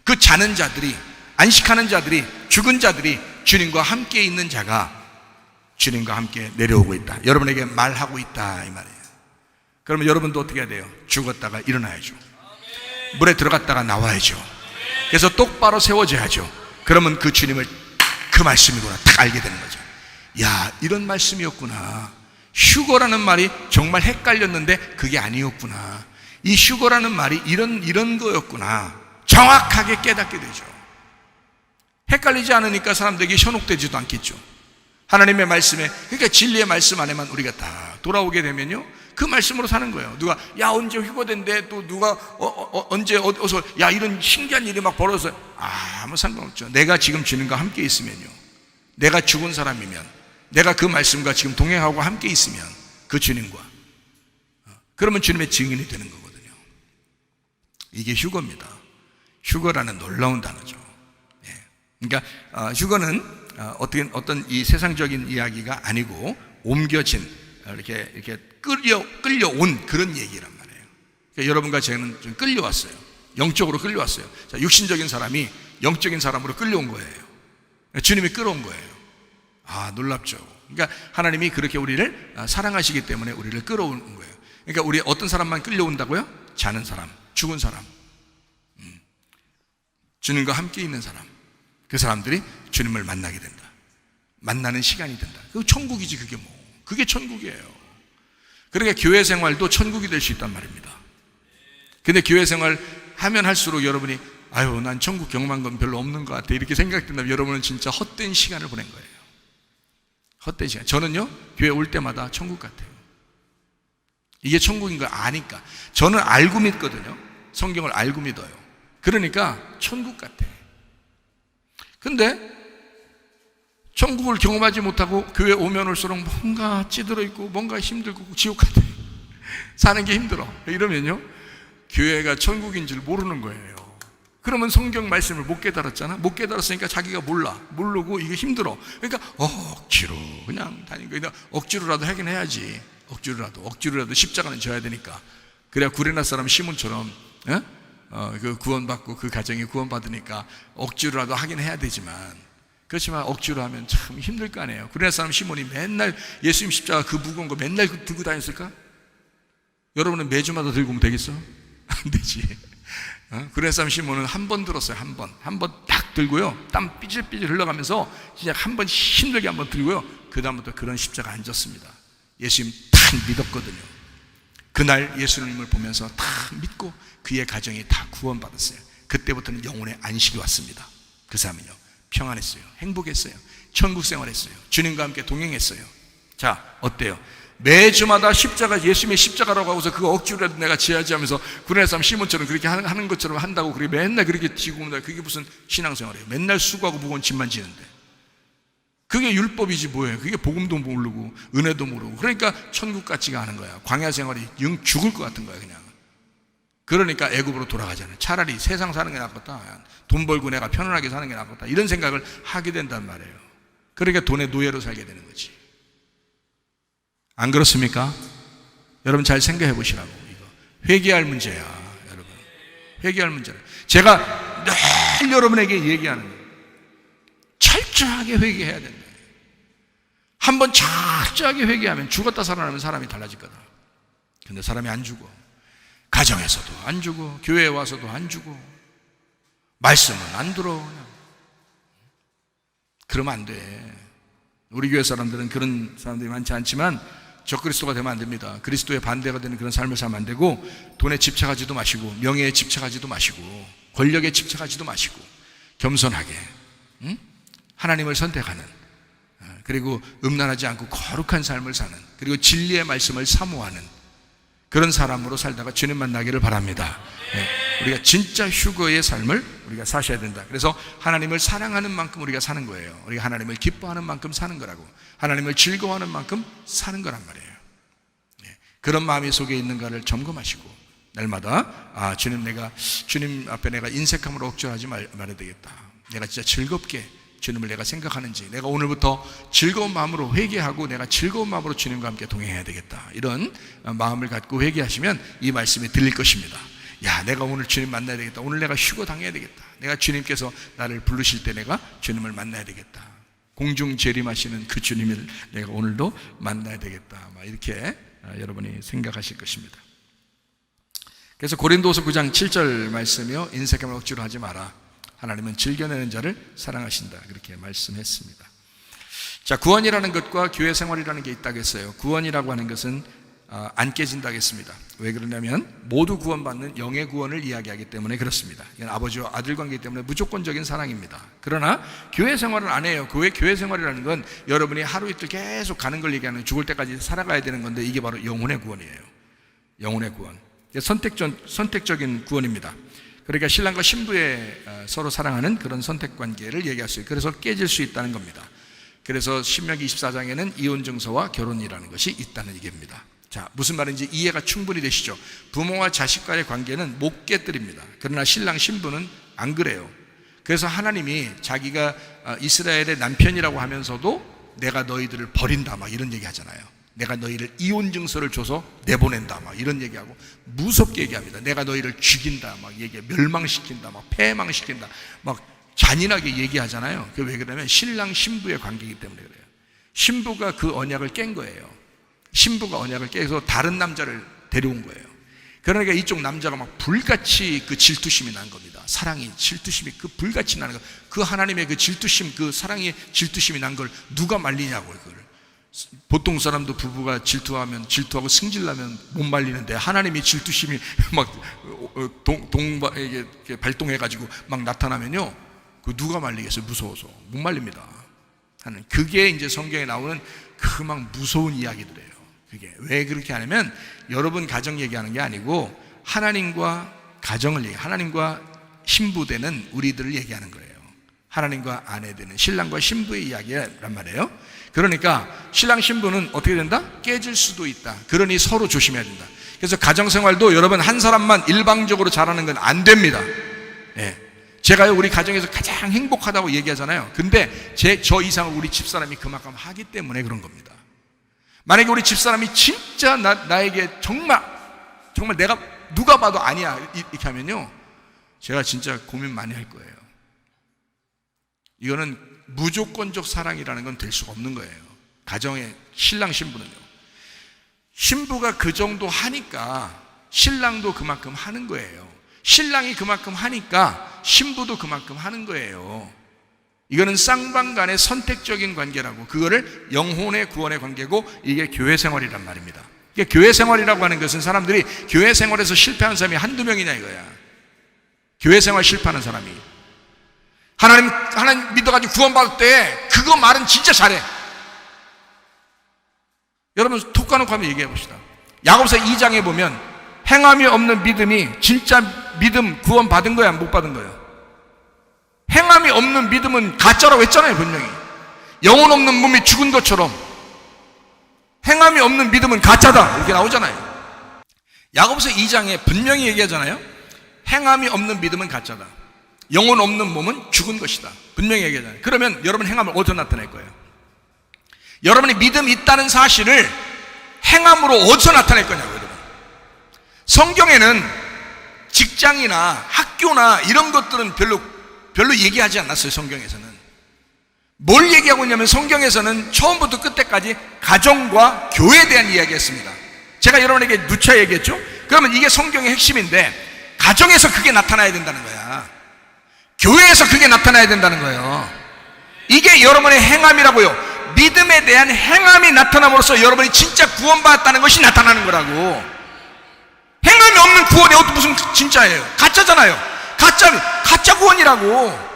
그 자는 자들이, 안식하는 자들이, 죽은 자들이 주님과 함께 있는 자가 주님과 함께 내려오고 있다. 여러분에게 말하고 있다 이 말이에요. 그러면 여러분도 어떻게 해야 돼요? 죽었다가 일어나야죠. 물에 들어갔다가 나와야죠. 그래서 똑바로 세워져야죠. 그러면 그 주님을 그 말씀이구나 딱 알게 되는 거죠. 야, 이런 말씀이었구나. 휴거라는 말이 정말 헷갈렸는데 그게 아니었구나. 이 휴거라는 말이 이런 거였구나. 정확하게 깨닫게 되죠. 헷갈리지 않으니까 사람들에게 현혹되지도 않겠죠. 하나님의 말씀에, 그러니까 진리의 말씀 안에만 우리가 다 돌아오게 되면요, 그 말씀으로 사는 거예요. 누가 야 언제 휴거된대, 또 누가 언제 어서 야 이런 신기한 일이 막 벌어져서 아무 상관없죠. 내가 지금 주님과 함께 있으면요, 내가 죽은 사람이면, 내가 그 말씀과 지금 동행하고 함께 있으면 그 주님과, 그러면 주님의 증인이 되는 거거든요. 이게 휴거입니다. 휴거라는 놀라운 단어죠. 그러니까 휴거는 어떤 이 세상적인 이야기가 아니고 옮겨진, 이렇게 끌려온 그런 얘기란 말이에요. 그러니까 여러분과 저는 좀 끌려왔어요. 영적으로 끌려왔어요. 자, 육신적인 사람이 영적인 사람으로 끌려온 거예요. 주님이 끌어온 거예요. 놀랍죠. 그러니까 하나님이 그렇게 우리를 사랑하시기 때문에 우리를 끌어오는 거예요. 그러니까 우리 어떤 사람만 끌려온다고요? 자는 사람, 죽은 사람, 주님과 함께 있는 사람, 그 사람들이 주님을 만나게 된다. 만나는 시간이 된다. 그게 천국이지. 그게 천국이에요. 그러니까 교회 생활도 천국이 될 수 있단 말입니다. 근데 교회 생활 하면 할수록 여러분이 난 천국 경험한 건 별로 없는 것 같아, 이렇게 생각된다면 여러분은 진짜 헛된 시간을 보낸 거예요. 헛된 시간. 저는요, 교회 올 때마다 천국 같아요. 이게 천국인 걸 아니까. 저는 알고 믿거든요. 성경을 알고 믿어요. 그러니까 천국 같아. 근데 천국을 경험하지 못하고 교회 오면 올수록 뭔가 찌들어 있고 뭔가 힘들고 지옥 같아, 사는 게 힘들어, 이러면요, 교회가 천국인 줄 모르는 거예요. 그러면 성경 말씀을 못 깨달았잖아. 못 깨달았으니까 자기가 모르고 이게 힘들어. 그러니까 억지로 그냥 다니고, 그냥 억지로라도 하긴 해야지. 억지로라도 십자가는 져야 되니까. 그래야 구레나 사람 시몬처럼 그 구원받고 그 가정이 구원받으니까 억지로라도 하긴 해야 되지만, 그렇지만 억지로 하면 참 힘들 거 아니에요. 구레나 사람 시몬이 맨날 예수님 십자가 그 무거운 거 맨날 들고 다녔을까? 여러분은 매주마다 들고 오면 되겠어? 안 되지. 구레나 사람 시몬은 한 번 들었어요. 한 번 딱 들고요, 땀 삐질삐질 흘러가면서 진짜 한 번 힘들게 한 번 들고요, 그 다음부터 그런 십자가 안 졌습니다. 예수님 딱 믿었거든요. 그날 예수님을 보면서 다 믿고 그의 가정이 다 구원받았어요. 그때부터는 영혼의 안식이 왔습니다. 그 사람은요, 평안했어요. 행복했어요. 천국 생활했어요. 주님과 함께 동행했어요. 자, 어때요? 매주마다 십자가, 예수님의 십자가라고 하고서 그거 억지로라도 내가 지어야지 하면서 구레나 사람 시몬처럼 그렇게 하는 것처럼 한다고, 그렇게 맨날 그렇게 지고 온다. 그게 무슨 신앙생활이에요? 맨날 수고하고 무거운 짐만 지는데. 그게 율법이지 뭐예요? 그게 복음도 모르고 은혜도 모르고. 그러니까 천국 같지가 않은 거야. 광야 생활이 영 죽을 것 같은 거야, 그냥. 그러니까 애굽으로 돌아가잖아요. 차라리 세상 사는 게 낫겠다, 돈 벌고 내가 편안하게 사는 게 낫겠다, 이런 생각을 하게 된단 말이에요. 그러니까 돈의 노예로 살게 되는 거지. 안 그렇습니까? 여러분 잘 생각해 보시라고. 이거 회개할 문제야, 여러분. 회개할 문제라. 제가 늘 여러분에게 얘기하는 거예요. 철저하게 회개해야 된다. 한번 철저하게 회개하면 죽었다 살아나면 사람이 달라질 거다. 근데 사람이 안 죽어. 가정에서도 안 죽어, 교회에 와서도 안 죽어, 말씀은 안 들어. 그냥. 그러면 안 돼. 우리 교회 사람들은 그런 사람들이 많지 않지만 적그리스도가 되면 안 됩니다. 그리스도의 반대가 되는 그런 삶을 살면 안 되고, 돈에 집착하지도 마시고, 명예에 집착하지도 마시고, 권력에 집착하지도 마시고, 겸손하게 하나님을 선택하는, 그리고 음란하지 않고 거룩한 삶을 사는, 그리고 진리의 말씀을 사모하는 그런 사람으로 살다가 주님 만나기를 바랍니다. 우리가 진짜 휴거의 삶을 우리가 사셔야 된다. 그래서 하나님을 사랑하는 만큼 우리가 사는 거예요. 우리가 하나님을 기뻐하는 만큼 사는 거라고. 하나님을 즐거워하는 만큼 사는 거란 말이에요. 그런 마음이 속에 있는가를 점검하시고, 날마다 주님 앞에 내가 인색함으로 억울하지 말아야 되겠다. 내가 진짜 즐겁게 주님을 내가 생각하는지, 내가 오늘부터 즐거운 마음으로 회개하고 내가 즐거운 마음으로 주님과 함께 동행해야 되겠다, 이런 마음을 갖고 회개하시면 이 말씀이 들릴 것입니다. 야, 내가 오늘 주님 만나야 되겠다. 오늘 내가 휴거 당해야 되겠다. 내가 주님께서 나를 부르실 때 내가 주님을 만나야 되겠다. 공중 재림하시는 그 주님을 내가 오늘도 만나야 되겠다. 이렇게 여러분이 생각하실 것입니다. 그래서 고린도서 9장 7절 말씀이요, 인색함을 억지로 하지 마라. 하나님은 즐겨내는 자를 사랑하신다, 그렇게 말씀했습니다. 자, 구원이라는 것과 교회 생활이라는 게 있다고 했어요. 구원이라고 하는 것은 안 깨진다 하겠습니다. 왜 그러냐면 모두 구원받는 영의 구원을 이야기하기 때문에 그렇습니다. 이건 아버지와 아들 관계이기 때문에 무조건적인 사랑입니다. 그러나 교회 생활을 안 해요. 교회 생활이라는 건 여러분이 하루 이틀 계속 가는 걸 얘기하는, 죽을 때까지 살아가야 되는 건데, 이게 바로 영혼의 구원이에요. 영혼의 구원. 선택적인 구원입니다. 그러니까 신랑과 신부의 서로 사랑하는 그런 선택 관계를 얘기할 수 있어요. 그래서 깨질 수 있다는 겁니다. 그래서 신명기 24장에는 이혼 증서와 결혼이라는 것이 있다는 얘기입니다. 자, 무슨 말인지 이해가 충분히 되시죠? 부모와 자식과의 관계는 못 깨뜨립니다. 그러나 신랑 신부는 안 그래요. 그래서 하나님이 자기가 이스라엘의 남편이라고 하면서도 내가 너희들을 버린다 막 이런 얘기 하잖아요. 내가 너희를 이혼 증서를 줘서 내보낸다 막 이런 얘기하고 무섭게 얘기합니다. 내가 너희를 죽인다 막 멸망시킨다 막 패망시킨다 막 잔인하게 얘기하잖아요. 그게 왜 그러냐면 신랑 신부의 관계이기 때문에 그래요. 신부가 그 언약을 깬 거예요. 신부가 언약을 깨서 다른 남자를 데려온 거예요. 그러니까 이쪽 남자가 막 불같이 그 질투심이 난 겁니다. 사랑이, 질투심이 그 불같이 나는 거. 그 하나님의 그 질투심, 그 사랑의 질투심이 난 걸 누가 말리냐고요, 그걸. 보통 사람도 부부가 질투하고 승질나면 못 말리는데, 하나님이 질투심이 막 발동해가지고 막 나타나면요, 그 누가 말리겠어요? 무서워서 못 말립니다. 그게 이제 성경에 나오는 그 막 무서운 이야기들이에요. 그게 왜 그렇게 하냐면 여러분 가정 얘기하는 게 아니고 하나님과 가정을 하나님과 신부 되는 우리들을 얘기하는 거예요. 하나님과 아내 되는 신랑과 신부의 이야기란 말이에요. 그러니까 신랑 신부는 어떻게 된다? 깨질 수도 있다. 그러니 서로 조심해야 된다. 그래서 가정생활도 여러분 한 사람만 일방적으로 잘하는 건 안 됩니다. 예. 제가요 우리 가정에서 가장 행복하다고 얘기하잖아요. 근데 저 이상을 우리 집사람이 그만큼 하기 때문에 그런 겁니다. 만약에 우리 집사람이 진짜 나에게 정말 내가 누가 봐도 아니야 이렇게 하면요, 제가 진짜 고민 많이 할 거예요. 이거는 무조건적 사랑이라는 건 될 수가 없는 거예요. 가정의 신랑 신부는요. 신부가 그 정도 하니까 신랑도 그만큼 하는 거예요. 신랑이 그만큼 하니까 신부도 그만큼 하는 거예요. 이거는 쌍방간의 선택적인 관계라고, 그거를 영혼의 구원의 관계고, 이게 교회 생활이란 말입니다. 이게 교회 생활이라고 하는 것은 사람들이 교회 생활에서 실패하는 사람이 한두 명이냐 이거야. 교회 생활 실패하는 사람이 하나님 믿어가지고 구원받을 때 그거 말은 진짜 잘해. 여러분 톡 까놓고 한번 얘기해 봅시다. 야고보서 2장에 보면 행함이 없는 믿음이 진짜 믿음 구원받은 거야, 못 받은 거야? 행함이 없는 믿음은 가짜라고 했잖아요. 분명히 영혼 없는 몸이 죽은 것처럼 행함이 없는 믿음은 가짜다 이렇게 나오잖아요. 야고보서 2장에 분명히 얘기하잖아요. 행함이 없는 믿음은 가짜다, 영혼 없는 몸은 죽은 것이다, 분명히 얘기하잖아요. 그러면 여러분 행함을 어디서 나타낼 거예요? 여러분이 믿음이 있다는 사실을 행함으로 어디서 나타낼 거냐고요. 여러분, 성경에는 직장이나 학교나 이런 것들은 별로 얘기하지 않았어요. 성경에서는 뭘 얘기하고 있냐면 성경에서는 처음부터 끝까지 가정과 교회에 대한 이야기했습니다. 제가 여러분에게 누차 얘기했죠. 그러면 이게 성경의 핵심인데 가정에서 그게 나타나야 된다는 거야. 교회에서 그게 나타나야 된다는 거예요. 이게 여러분의 행함이라고요. 믿음에 대한 행함이 나타남으로써 여러분이 진짜 구원받았다는 것이 나타나는 거라고. 행함이 없는 구원이 무슨 진짜예요? 가짜잖아요. 가짜 구원이라고.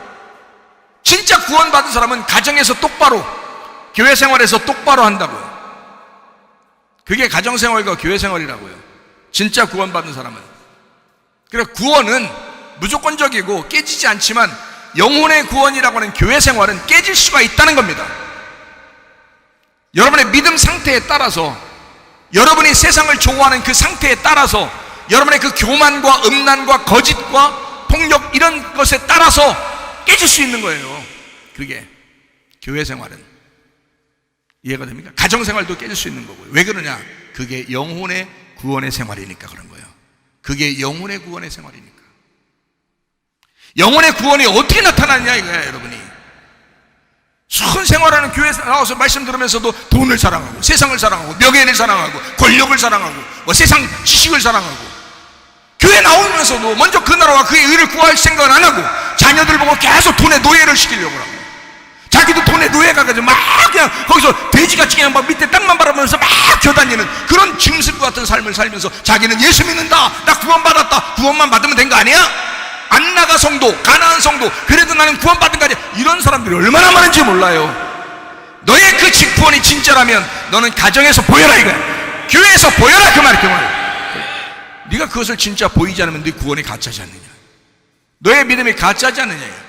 진짜 구원받은 사람은 가정에서 똑바로, 교회 생활에서 똑바로 한다고요. 그게 가정생활과 교회 생활이라고요. 진짜 구원받은 사람은. 그래서 구원은 무조건적이고 깨지지 않지만 영혼의 구원이라고 하는 교회 생활은 깨질 수가 있다는 겁니다. 여러분의 믿음 상태에 따라서, 여러분이 세상을 좋아하는 그 상태에 따라서, 여러분의 그 교만과 음란과 거짓과 폭력 이런 것에 따라서 깨질 수 있는 거예요. 그게 교회 생활은. 이해가 됩니까? 가정 생활도 깨질 수 있는 거고요. 왜 그러냐? 그게 영혼의 구원의 생활이니까 그런 거예요. 그게 영혼의 구원의 생활이니까. 영혼의 구원이 어떻게 나타나냐 이거야. 여러분이 순 생활하는 교회에 나와서 말씀 들으면서도 돈을 사랑하고 세상을 사랑하고 명예를 사랑하고 권력을 사랑하고 세상 지식을 사랑하고, 교회 나오면서도 먼저 그 나라와 그의 의를 구할 생각을 안 하고 자녀들 보고 계속 돈의 노예를 시키려고 하고, 자기도 돈의 노예가 가지고 막 그냥 거기서 돼지같이 그냥 막 밑에 땅만 바라보면서 막 겨다니는 그런 짐승과 같은 삶을 살면서 자기는 예수 믿는다, 나 구원받았다, 구원만 받으면 된 거 아니야? 안 나가 성도, 가난한 성도, 그래도 나는 구원받은 거 아니야? 이런 사람들이 얼마나 많은지 몰라요. 너의 그 직구원이 진짜라면 너는 가정에서 보여라 이거야. 교회에서 보여라 그 말이야. 그 말. 네가 그것을 진짜 보이지 않으면 네 구원이 가짜지 않느냐, 너의 믿음이 가짜지 않느냐.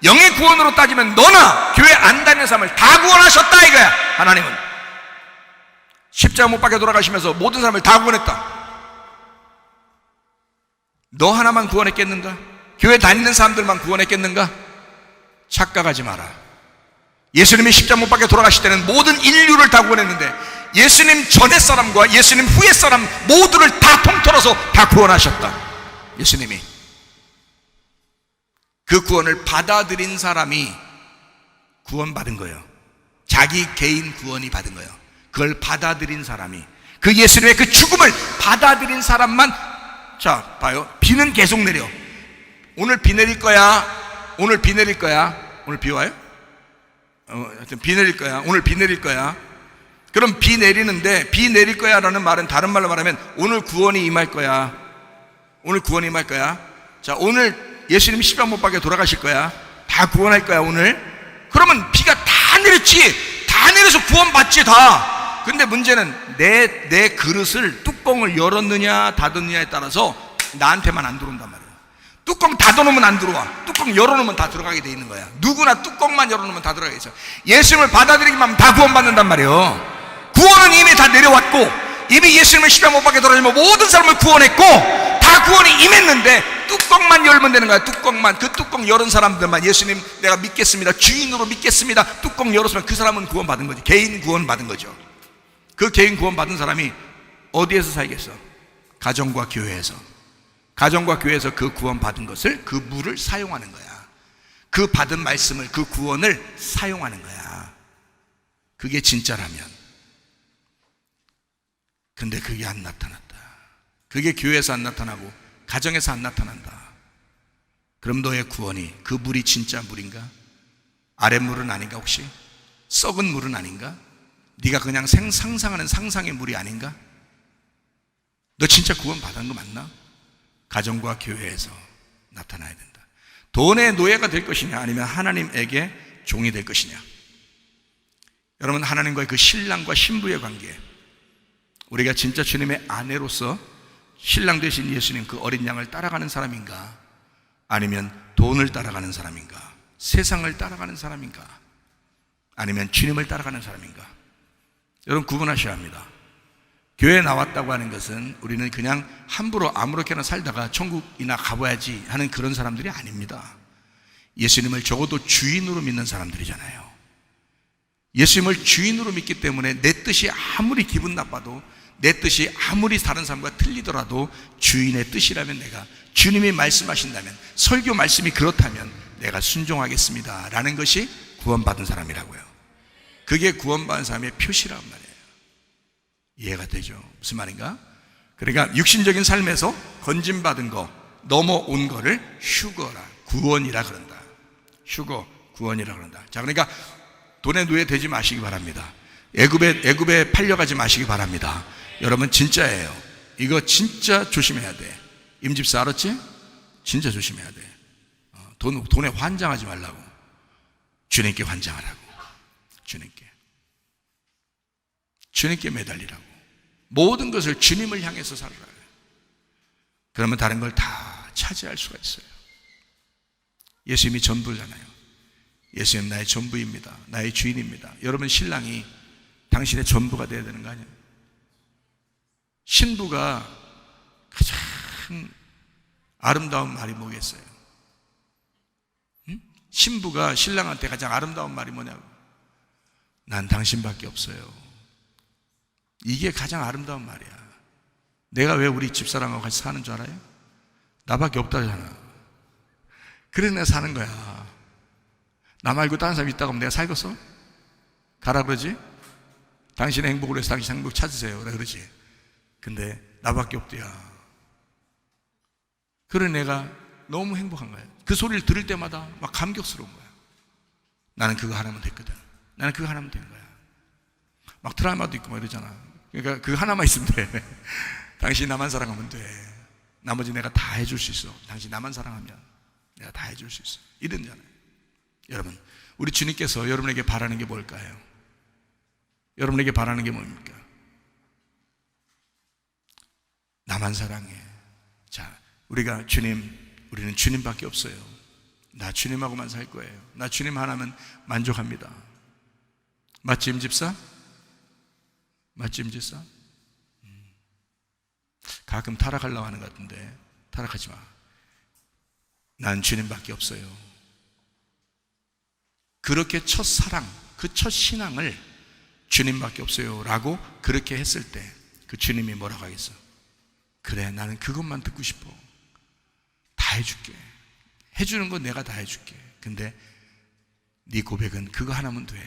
영의 구원으로 따지면 너나 교회 안 다니는 사람을 다 구원하셨다 이거야. 하나님은 십자가 못 박혀 돌아가시면서 모든 사람을 다 구원했다. 너 하나만 구원했겠는가? 교회 다니는 사람들만 구원했겠는가? 착각하지 마라. 예수님이 십자가 못 박혀 돌아가실 때는 모든 인류를 다 구원했는데 예수님 전의 사람과 예수님 후의 사람 모두를 다 통틀어서 다 구원하셨다. 예수님이 그 구원을 받아들인 사람이 구원받은 거예요. 자기 개인 구원이 받은 거예요. 그걸 받아들인 사람이, 그 예수님의 그 죽음을 받아들인 사람만. 자 봐요, 비는 계속 내려. 오늘 비 내릴 거야. 오늘 비 내릴 거야. 오늘 비 와요? 하여튼 비 내릴 거야. 오늘 비 내릴 거야. 그럼 비 내리는데 비 내릴 거야 라는 말은 다른 말로 말하면 오늘 구원이 임할 거야. 오늘 구원이 임할 거야. 자, 오늘 예수님 십자가 못 박혀 돌아가실 거야. 다 구원할 거야 오늘. 그러면 비가 다 내렸지. 다 내려서 구원받지 다. 근데 문제는 내 그릇을, 뚜껑을 열었느냐 닫았느냐에 따라서 나한테만 안 들어온단 말이야. 뚜껑 닫아놓으면 안 들어와. 뚜껑 열어놓으면 다 들어가게 돼 있는 거야. 누구나 뚜껑만 열어놓으면 다 들어가게 있어. 예수님을 받아들이기만 하면 다 구원받는단 말이에요. 구원은 이미 다 내려왔고, 이미 예수님을 십자가 못 박혀 돌아가시면 모든 사람을 구원했고, 다 구원이 임했는데 뚜껑만 열면 되는 거야. 뚜껑만. 그 뚜껑 열은 사람들만 예수님 내가 믿겠습니다, 주인으로 믿겠습니다, 뚜껑 열었으면 그 사람은 구원받은 거지. 개인 구원 받은 거죠. 그 개인 구원 받은 사람이 어디에서 살겠어? 가정과 교회에서. 가정과 교회에서 그 구원 받은 것을, 그 물을 사용하는 거야. 그 받은 말씀을, 그 구원을 사용하는 거야. 그게 진짜라면. 근데 그게 안 나타났다. 그게 교회에서 안 나타나고 가정에서 안 나타난다. 그럼 너의 구원이, 그 물이 진짜 물인가? 아랫물은 아닌가? 혹시 썩은 물은 아닌가? 네가 그냥 상상하는 상상의 물이 아닌가? 너 진짜 구원 받은 거 맞나? 가정과 교회에서 나타나야 된다. 돈의 노예가 될 것이냐, 아니면 하나님에게 종이 될 것이냐. 여러분, 하나님과의 그 신랑과 신부의 관계, 우리가 진짜 주님의 아내로서 신랑 되신 예수님 그 어린 양을 따라가는 사람인가, 아니면 돈을 따라가는 사람인가, 세상을 따라가는 사람인가, 아니면 주님을 따라가는 사람인가. 여러분, 구분하셔야 합니다. 교회에 나왔다고 하는 것은 우리는 그냥 함부로 아무렇게나 살다가 천국이나 가봐야지 하는 그런 사람들이 아닙니다. 예수님을 적어도 주인으로 믿는 사람들이잖아요. 예수님을 주인으로 믿기 때문에 내 뜻이 아무리 기분 나빠도, 내 뜻이 아무리 다른 사람과 틀리더라도 주인의 뜻이라면, 내가 주님이 말씀하신다면, 설교 말씀이 그렇다면 내가 순종하겠습니다 라는 것이 구원받은 사람이라고요. 그게 구원받은 사람의 표시란 말이에요. 이해가 되죠? 무슨 말인가? 그러니까 육신적인 삶에서 건진받은 거, 넘어온 거를 휴거라, 구원이라 그런다. 휴거, 구원이라 그런다. 자, 그러니까 돈의 노예 되지 마시기 바랍니다. 애굽에 팔려가지 마시기 바랍니다. 여러분, 진짜예요. 이거 진짜 조심해야 돼. 임집사 알았지? 진짜 조심해야 돼. 돈에 환장하지 말라고. 주님께 환장하라고. 주님께 매달리라고. 모든 것을 주님을 향해서 살아라. 그러면 다른 걸 다 차지할 수가 있어요. 예수님이 전부잖아요. 예수님 나의 전부입니다. 나의 주인입니다. 여러분, 신랑이 당신의 전부가 되어야 되는 거 아니에요? 신부가 가장 아름다운 말이 뭐겠어요? 응? 신부가 신랑한테 가장 아름다운 말이 뭐냐고. 난 당신밖에 없어요. 이게 가장 아름다운 말이야. 내가 왜 우리 집사람하고 같이 사는 줄 알아요? 나밖에 없다잖아. 그래서 내가 사는 거야. 나 말고 다른 사람 있다고 하면 내가 살겠어? 가라 그러지? 당신의 행복을 위해서 당신 행복 찾으세요. 그러지. 근데 나밖에 없대야. 그래 내가 너무 행복한 거야. 그 소리를 들을 때마다 막 감격스러운 거야. 나는 그거 하나면 됐거든. 나는 그거 하나면 된 거야. 막 트라우마도 있고 막 이러잖아. 그러니까 그 하나만 있으면 돼. 당신 나만 사랑하면 돼. 나머지 내가 다 해줄 수 있어. 당신 나만 사랑하면 내가 다 해줄 수 있어. 이러잖아요. 여러분, 우리 주님께서 여러분에게 바라는 게 뭘까요? 여러분에게 바라는 게 뭡니까? 나만 사랑해. 자, 우리는 주님밖에 없어요. 나 주님하고만 살 거예요. 나 주님 하나면 만족합니다. 맞지, 임집사? 맞지, 임집사? 가끔 타락하려고 하는 것 같은데 타락하지 마. 난 주님밖에 없어요. 그렇게 첫사랑, 그 첫 신앙을 주님밖에 없어요 라고 그렇게 했을 때 그 주님이 뭐라고 하겠어? 그래, 나는 그것만 듣고 싶어. 다 해줄게. 해주는 건 내가 다 해줄게. 근데 네 고백은 그거 하나면 돼.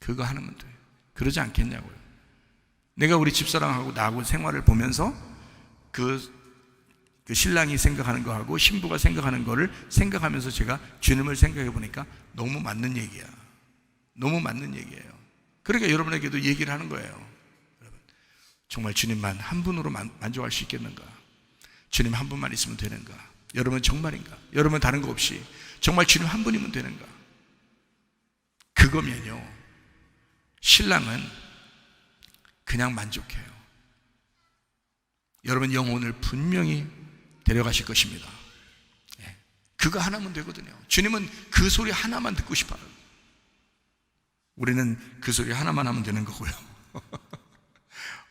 그거 하나면 돼. 그러지 않겠냐고요. 내가 우리 집사람하고 나하고 생활을 보면서 그 신랑이 생각하는 거하고 신부가 생각하는 거를 생각하면서 제가 주님을 생각해 보니까 너무 맞는 얘기야. 너무 맞는 얘기예요. 그러니까 여러분에게도 얘기를 하는 거예요. 여러분, 정말 주님만 한 분으로 만족할 수 있겠는가? 주님 한 분만 있으면 되는가? 여러분 정말인가? 여러분 다른 거 없이 정말 주님 한 분이면 되는가? 그거면요, 신랑은 그냥 만족해요. 여러분 영혼을 분명히 데려가실 것입니다. 그거 하나면 되거든요. 주님은 그 소리 하나만 듣고 싶어요. 우리는 그 소리 하나만 하면 되는 거고요.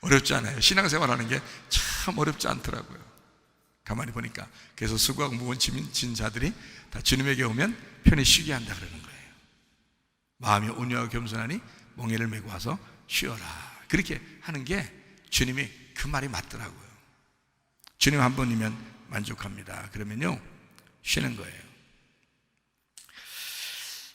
어렵지 않아요. 신앙생활 하는 게 참 어렵지 않더라고요. 가만히 보니까. 그래서 수고하고 무거운 짐 진 자들이 다 주님에게 오면 편히 쉬게 한다 그러는 거예요. 마음이 온유하고 겸손하니 멍에를 메고 와서 쉬어라. 그렇게 하는 게 주님이 그 말이 맞더라고요. 주님 한 분이면 만족합니다. 그러면요, 쉬는 거예요.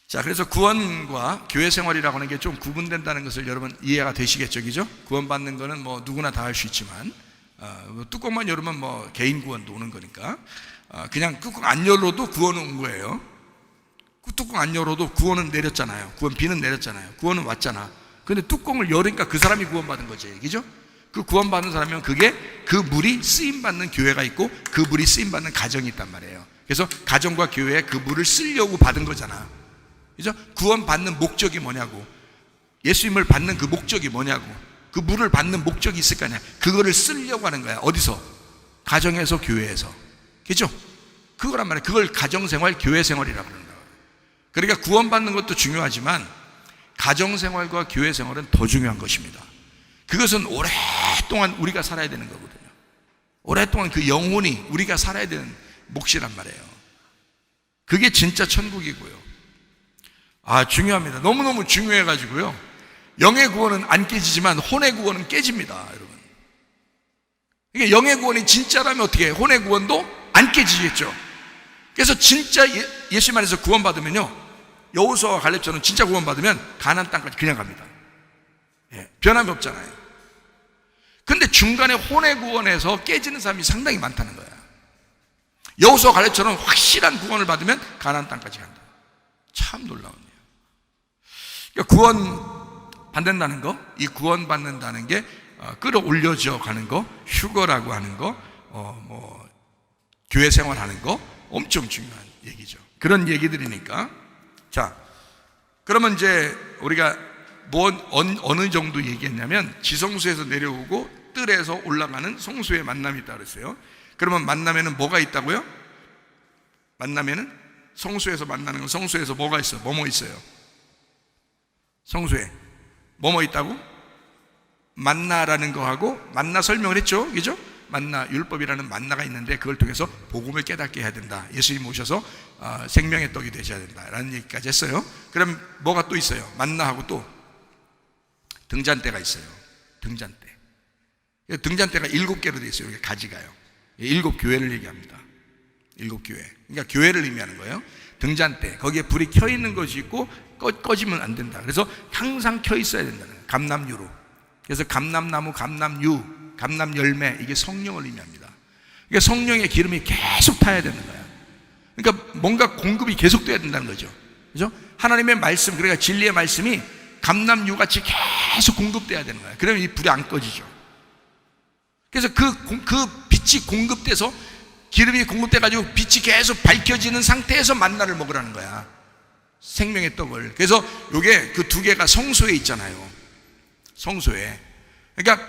자, 그래서 구원과 교회 생활이라고 하는 게 좀 구분된다는 것을 여러분 이해가 되시겠죠? 그죠? 구원받는 거는 뭐 누구나 다 할 수 있지만, 뚜껑만 열으면 뭐 개인 구원도 오는 거니까, 그냥 뚜껑 안 열어도 구원은 온 거예요. 뚜껑 안 열어도 구원은 내렸잖아요. 비는 내렸잖아요. 구원은 왔잖아. 근데 뚜껑을 열으니까 그 사람이 구원받은 거지. 그죠? 그 구원받은 사람이면 그게 그 물이 쓰임받는 교회가 있고 그 물이 쓰임받는 가정이 있단 말이에요. 그래서 가정과 교회에 그 물을 쓰려고 받은 거잖아. 그죠? 구원받는 목적이 뭐냐고. 예수님을 받는 그 목적이 뭐냐고. 그 물을 받는 목적이 있을 거 아니야. 그거를 쓰려고 하는 거야. 어디서? 가정에서, 교회에서. 그죠? 그거란 말이야. 그걸 가정생활, 교회생활이라고 그러는 거야. 그러니까 구원받는 것도 중요하지만 가정생활과 교회생활은 더 중요한 것입니다. 그것은 오랫동안 우리가 살아야 되는 거거든요. 오랫동안 그 영혼이 우리가 살아야 되는 몫이란 말이에요. 그게 진짜 천국이고요. 중요합니다. 너무너무 중요해가지고요, 영의 구원은 안 깨지지만 혼의 구원은 깨집니다, 여러분. 그러니까 영의 구원이 진짜라면 어떻게 해요? 혼의 구원도 안 깨지겠죠. 그래서 진짜 예수님 안에서 구원받으면요, 여호수아와 갈렙처럼 진짜 구원받으면 가나안 땅까지 그냥 갑니다. 변함이 없잖아요. 근데 중간에 혼의 구원에서 깨지는 사람이 상당히 많다는 거야. 여호수아와 갈렙처럼 확실한 구원을 받으면 가나안 땅까지 간다. 참 놀라운 일이에요. 그러니까 구원 받는다는 거, 이 구원 받는다는 게 끌어올려져 가는 거, 휴거라고 하는 거, 교회 생활하는 거 엄청 중요한 얘기죠. 그런 얘기들이니까. 자, 그러면 이제 우리가 어느 정도 얘기했냐면 지성소에서 내려오고 뜰에서 올라가는 성소의 만남이 있다고 그랬어요. 그러면 만남에는 뭐가 있다고요? 만남에는 성소에서 만나는 건 성소에서 뭐가 있어요? 뭐뭐 있어요? 성소에 뭐뭐 있다고? 만나라는 거하고, 만나 설명을 했죠, 그죠? 만나, 율법이라는 만나가 있는데 그걸 통해서 복음을 깨닫게 해야 된다. 예수님 오셔서 생명의 떡이 되셔야 된다라는 얘기까지 했어요. 그럼 뭐가 또 있어요? 만나하고 또 등잔대가 있어요. 등잔대. 등잔대가 7개로 되어 있어요. 이렇게 가지가요. 7교회를 얘기합니다. 7교회. 그러니까 교회를 의미하는 거예요. 등잔대. 거기에 불이 켜 있는 것이 있고 꺼지면 안 된다. 그래서 항상 켜 있어야 된다는 거예요. 감람유로. 그래서 감람나무, 감람유, 감람열매, 이게 성령을 의미합니다. 그러니까 성령의 기름이 계속 타야 되는 거예요. 그러니까 뭔가 공급이 계속돼야 된다는 거죠. 그죠? 하나님의 말씀, 그러니까 진리의 말씀이 감람유같이 계속 공급돼야 되는 거야. 그러면 이 불이 안 꺼지죠. 그래서 그 빛이 공급돼서 기름이 공급돼가지고 빛이 계속 밝혀지는 상태에서 만나를 먹으라는 거야. 생명의 떡을. 그래서 요게 그 두 개가 성소에 있잖아요. 성소에. 그러니까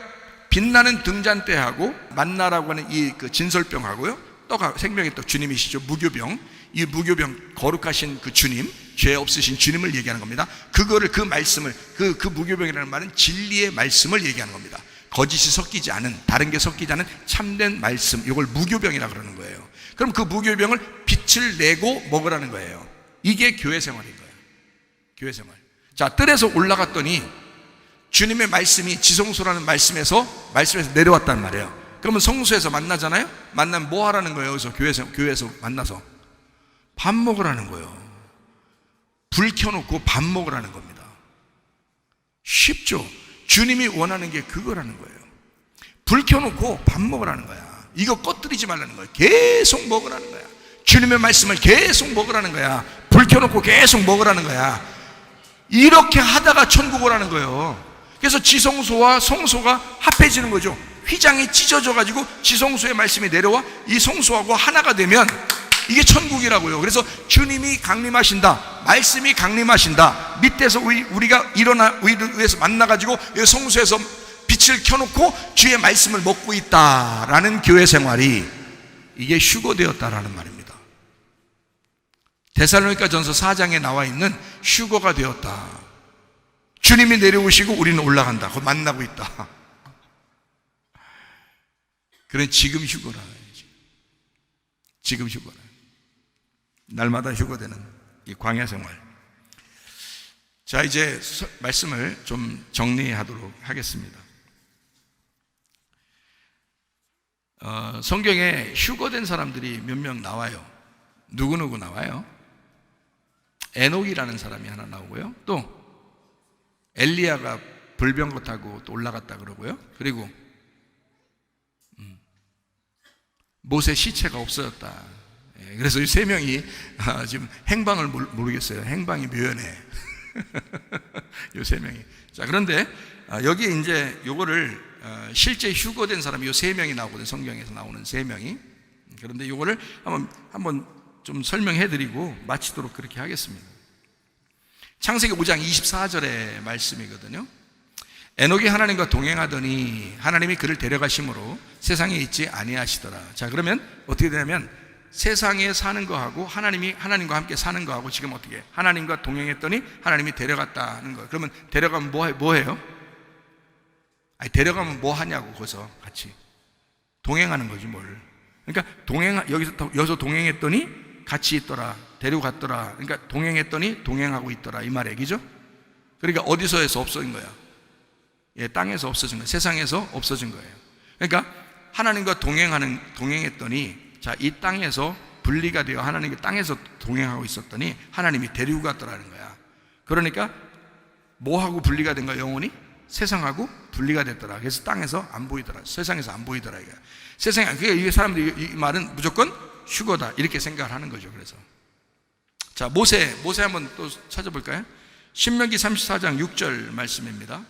빛나는 등잔대하고 만나라고 하는 이 그 진설병하고요, 떡하고, 생명의 떡 주님이시죠. 무교병. 이 무교병, 거룩하신 그 주님, 죄 없으신 주님을 얘기하는 겁니다. 그거를, 그 말씀을, 그 무교병이라는 말은 진리의 말씀을 얘기하는 겁니다. 거짓이 섞이지 않은, 다른 게 섞이지 않은 참된 말씀, 이걸 무교병이라 그러는 거예요. 그럼 그 무교병을 빛을 내고 먹으라는 거예요. 이게 교회 생활인 거예요. 교회 생활. 자, 뜰에서 올라갔더니 주님의 말씀이 지성소라는 말씀에서 내려왔단 말이에요. 그러면 성소에서 만나잖아요. 만나면 뭐 하라는 거예요? 여기서 교회에서 만나서 밥 먹으라는 거예요. 불 켜놓고 밥 먹으라는 겁니다. 쉽죠? 주님이 원하는 게 그거라는 거예요. 불 켜놓고 밥 먹으라는 거야. 이거 꺼뜨리지 말라는 거예요. 계속 먹으라는 거야. 주님의 말씀을 계속 먹으라는 거야. 불 켜놓고 계속 먹으라는 거야. 이렇게 하다가 천국 오라는 거예요. 그래서 지성소와 성소가 합해지는 거죠. 휘장이 찢어져 가지고 지성소의 말씀이 내려와 이 성소하고 하나가 되면 이게 천국이라고요. 그래서 주님이 강림하신다, 말씀이 강림하신다, 밑에서 우리가 우리를 위해서 만나가지고 성소에서 빛을 켜놓고 주의 말씀을 먹고 있다라는 교회 생활이, 이게 휴거되었다라는 말입니다. 데살로니가 전서 4장에 나와 있는 휴거가 되었다. 주님이 내려오시고 우리는 올라간다. 그거 만나고 있다. 그래, 지금 휴거라. 지금 휴거라. 날마다 휴거되는 이 광야 생활. 자, 이제 말씀을 좀 정리하도록 하겠습니다. 성경에 휴거된 사람들이 몇 명 나와요. 누구누구 나와요? 에녹이라는 사람이 하나 나오고요. 또 엘리야가 불병거 타고 또 올라갔다 그러고요. 그리고 모세 시체가 없어졌다. 그래서 이 세 명이 지금 행방을 모르겠어요. 행방이 묘연해. 이 세 명이. 자, 그런데 여기 이제 요거를 실제 휴거된 사람이 요 세 명이 나오거든요. 성경에서 나오는 세 명이. 그런데 요거를 한번 좀 설명해 드리고 마치도록 그렇게 하겠습니다. 창세기 5장 24절의 말씀이거든요. 에녹이 하나님과 동행하더니 하나님이 그를 데려가심으로 세상에 있지 아니하시더라. 자, 그러면 어떻게 되냐면 세상에 사는 거하고 하나님과 함께 사는 거하고 지금 어떻게 하나님과 동행했더니 하나님이 데려갔다는 거예요. 그러면 데려가면 뭐 해요? 아니, 데려가면 뭐 하냐고. 거기서 같이 동행하는 거지 뭘. 그러니까 여기서 동행했더니 같이 있더라, 데리고 갔더라. 그러니까 동행했더니 동행하고 있더라, 이 말 얘기죠. 그러니까 어디서 해서 없어진 거야? 땅에서 없어진 거예요. 세상에서 없어진 거예요. 그러니까 하나님과 동행했더니, 자, 이 땅에서 분리가 되어 하나님의 땅에서 동행하고 있었더니 하나님이 데리고 갔더라는 거야. 그러니까 뭐하고 분리가 된 거야? 영혼이 세상하고 분리가 됐더라. 그래서 땅에서 안 보이더라, 세상에서 안 보이더라. 이게 사람들이 이 말은 무조건 휴거다 이렇게 생각을 하는 거죠. 그래서 자, 모세 한번 또 찾아볼까요? 신명기 34장 6절 말씀입니다.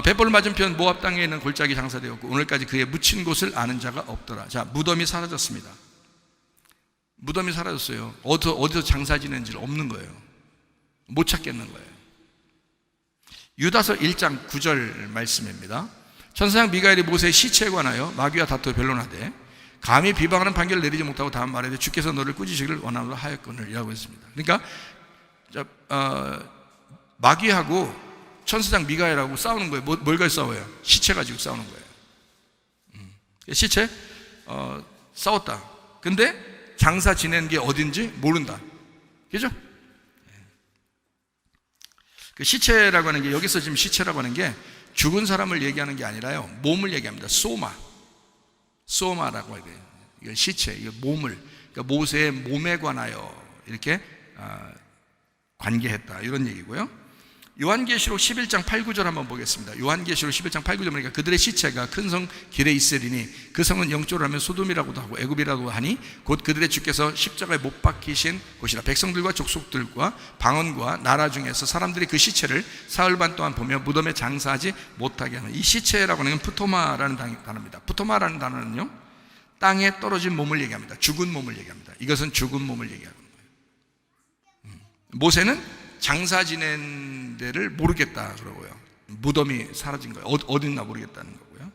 벳볼 맞은편 모압 땅에 있는 골짜기 장사되었고 오늘까지 그의 묻힌 곳을 아는 자가 없더라. 자, 무덤이 사라졌습니다. 무덤이 사라졌어요. 어디서 장사 지낸지를 없는 거예요. 못 찾겠는 거예요. 유다서 1장 9절 말씀입니다. 천사장 미가엘이 모세의 시체에 관하여 마귀와 다투어 변론하되 감히 비방하는 판결을 내리지 못하고 다음 말에 주께서 너를 꾸짖으시기를 원하노라 하였거늘 이라고 했습니다. 그러니까 마귀하고 천사장 미가엘하고 싸우는 거예요. 뭘 가지고 싸워요? 시체 가지고 싸우는 거예요. 시체 싸웠다. 근데 장사 지낸 게 어딘지 모른다. 그죠? 그 시체라고 하는 게, 여기서 지금 시체라고 하는 게 죽은 사람을 얘기하는 게 아니라요, 몸을 얘기합니다. 소마라고 해야 돼요. 이거 시체, 이거 몸을, 그러니까 모세의 몸에 관하여 이렇게 관계했다, 이런 얘기고요. 요한계시록 11장 8, 9절 한번 보겠습니다. 요한계시록 11장 8, 9절 보니까 그들의 시체가 큰 성 길에 있으리니 그 성은 영적으로 하면 소돔이라고도 하고 애굽이라고 하니 곧 그들의 주께서 십자가에 못 박히신 곳이라. 백성들과 족속들과 방언과 나라 중에서 사람들이 그 시체를 사흘 반 동안 보며 무덤에 장사하지 못하게 하는, 이 시체라고 하는 프토마라는 단어입니다. 프토마라는 단어는요, 땅에 떨어진 몸을 얘기합니다. 죽은 몸을 얘기합니다. 이것은 죽은 몸을 얘기하는 거예요. 모세는 장사 지낸 데를 모르겠다 그러고요. 무덤이 사라진 거예요. 어딨나 모르겠다는 거고요.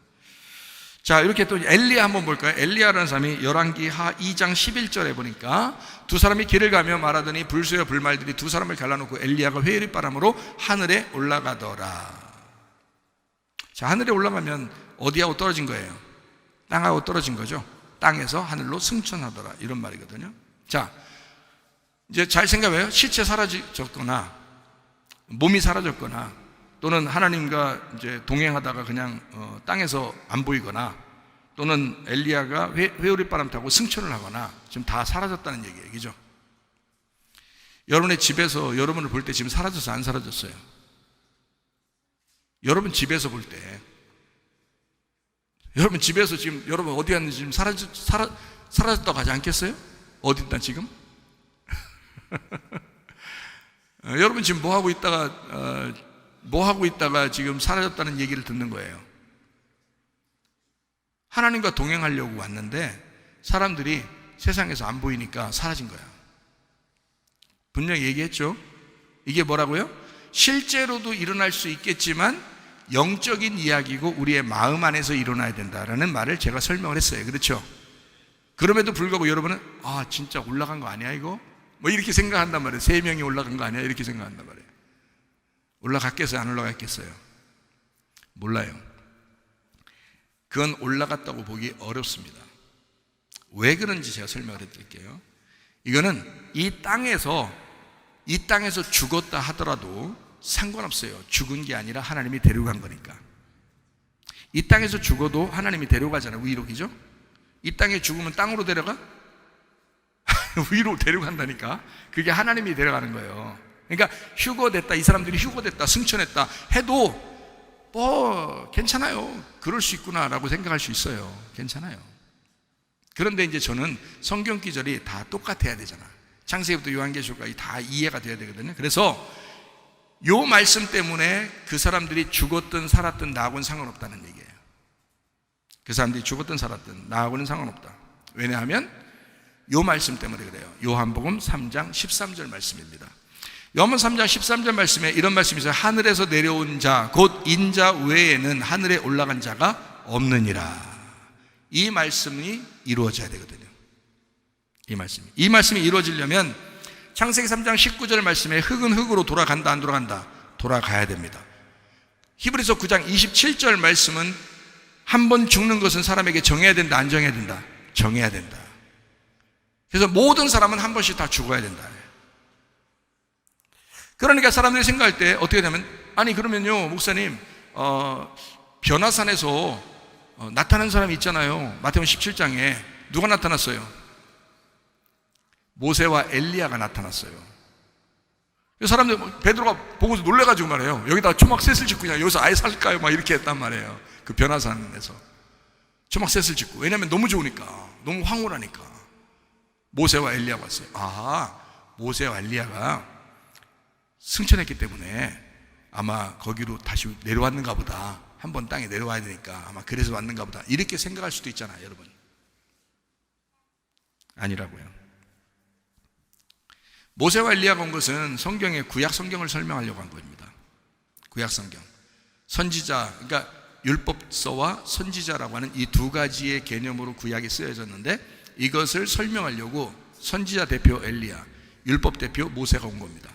자, 이렇게 또 엘리야 한번 볼까요? 엘리야라는 사람이 열왕기하 2장 11절에 보니까 두 사람이 길을 가며 말하더니 불수여 불말들이 두 사람을 갈라놓고 엘리야가 회오리 바람으로 하늘에 올라가더라. 자, 하늘에 올라가면 어디하고 떨어진 거예요? 땅하고 떨어진 거죠. 땅에서 하늘로 승천하더라, 이런 말이거든요. 자, 이제 잘 생각해요. 시체 사라졌거나 몸이 사라졌거나 또는 하나님과 이제 동행하다가 그냥 땅에서 안 보이거나 또는 엘리야가 회오리 바람 타고 승천을 하거나 지금 다 사라졌다는 얘기죠. 여러분의 집에서 여러분을 볼 때 지금 사라졌어요, 안 사라졌어요? 여러분 집에서 볼 때, 여러분 집에서 지금 여러분 어디 갔는지 지금 사라졌다고 하지 않겠어요? 어딨다 지금? 여러분 지금 뭐 하고 있다가 지금 사라졌다는 얘기를 듣는 거예요. 하나님과 동행하려고 왔는데 사람들이 세상에서 안 보이니까 사라진 거야. 분명히 얘기했죠. 이게 뭐라고요? 실제로도 일어날 수 있겠지만 영적인 이야기고 우리의 마음 안에서 일어나야 된다라는 말을 제가 설명을 했어요. 그렇죠? 그럼에도 불구하고 여러분은 진짜 올라간 거 아니야 이거? 뭐 이렇게 생각한단 말이에요. 3명이 올라간 거 아니야? 이렇게 생각한단 말이에요. 올라갔겠어요? 안 올라갔겠어요? 몰라요. 그건 올라갔다고 보기 어렵습니다. 왜 그런지 제가 설명을 해드릴게요. 이거는 이 땅에서 죽었다 하더라도 상관없어요. 죽은 게 아니라 하나님이 데려간 거니까. 이 땅에서 죽어도 하나님이 데려가잖아요. 위로, 그죠? 이 땅에 죽으면 땅으로 데려가? 위로 데려간다니까. 그게 하나님이 데려가는 거예요. 그러니까 휴거됐다, 이 사람들이 휴거됐다, 승천했다 해도 뭐 괜찮아요. 그럴 수 있구나라고 생각할 수 있어요. 괜찮아요. 그런데 이제 저는 성경 기절이 다 똑같아야 되잖아. 창세기부터 요한계시록까지 다 이해가 돼야 되거든요. 그래서 요 말씀 때문에 그 사람들이 죽었든 살았든 나하고는 상관없다는 얘기예요. 그 사람들이 죽었든 살았든 나하고는 상관없다. 왜냐하면 요 말씀 때문에 그래요. 요한복음 3장 13절 말씀입니다. 요한복음 3장 13절 말씀에 이런 말씀이 있어요. 하늘에서 내려온 자 곧 인자 외에는 하늘에 올라간 자가 없느니라. 이 말씀이 이루어져야 되거든요. 이 말씀이 이루어지려면 창세기 3장 19절 말씀에 흙은 흙으로 돌아간다, 안 돌아간다? 돌아가야 됩니다. 히브리서 9장 27절 말씀은 한 번 죽는 것은 사람에게 정해야 된다, 안 정해야 된다? 정해야 된다. 그래서 모든 사람은 한 번씩 다 죽어야 된다. 그러니까 사람들이 생각할 때 어떻게 되냐면, 아니 그러면요 목사님, 변화산에서 나타난 사람이 있잖아요. 마태복음 17장에 누가 나타났어요? 모세와 엘리야가 나타났어요. 사람들 베드로가 보고서 놀래가지고 말해요. 여기다 초막셋을 짓고 그냥 여기서 아예 살까요? 막 이렇게 했단 말이에요. 그 변화산에서 초막셋을 짓고. 왜냐하면 너무 좋으니까, 너무 황홀하니까. 모세와 엘리야가 왔어요. 모세와 엘리야가 승천했기 때문에 아마 거기로 다시 내려왔는가 보다. 한번 땅에 내려와야 되니까 아마 그래서 왔는가 보다. 이렇게 생각할 수도 있잖아요, 여러분. 아니라고요. 모세와 엘리야가 온 것은 성경의 구약 성경을 설명하려고 한 겁니다. 구약 성경. 선지자, 그러니까 율법서와 선지자라고 하는 이 두 가지의 개념으로 구약이 쓰여졌는데 이것을 설명하려고 선지자 대표 엘리야, 율법 대표 모세가 온 겁니다.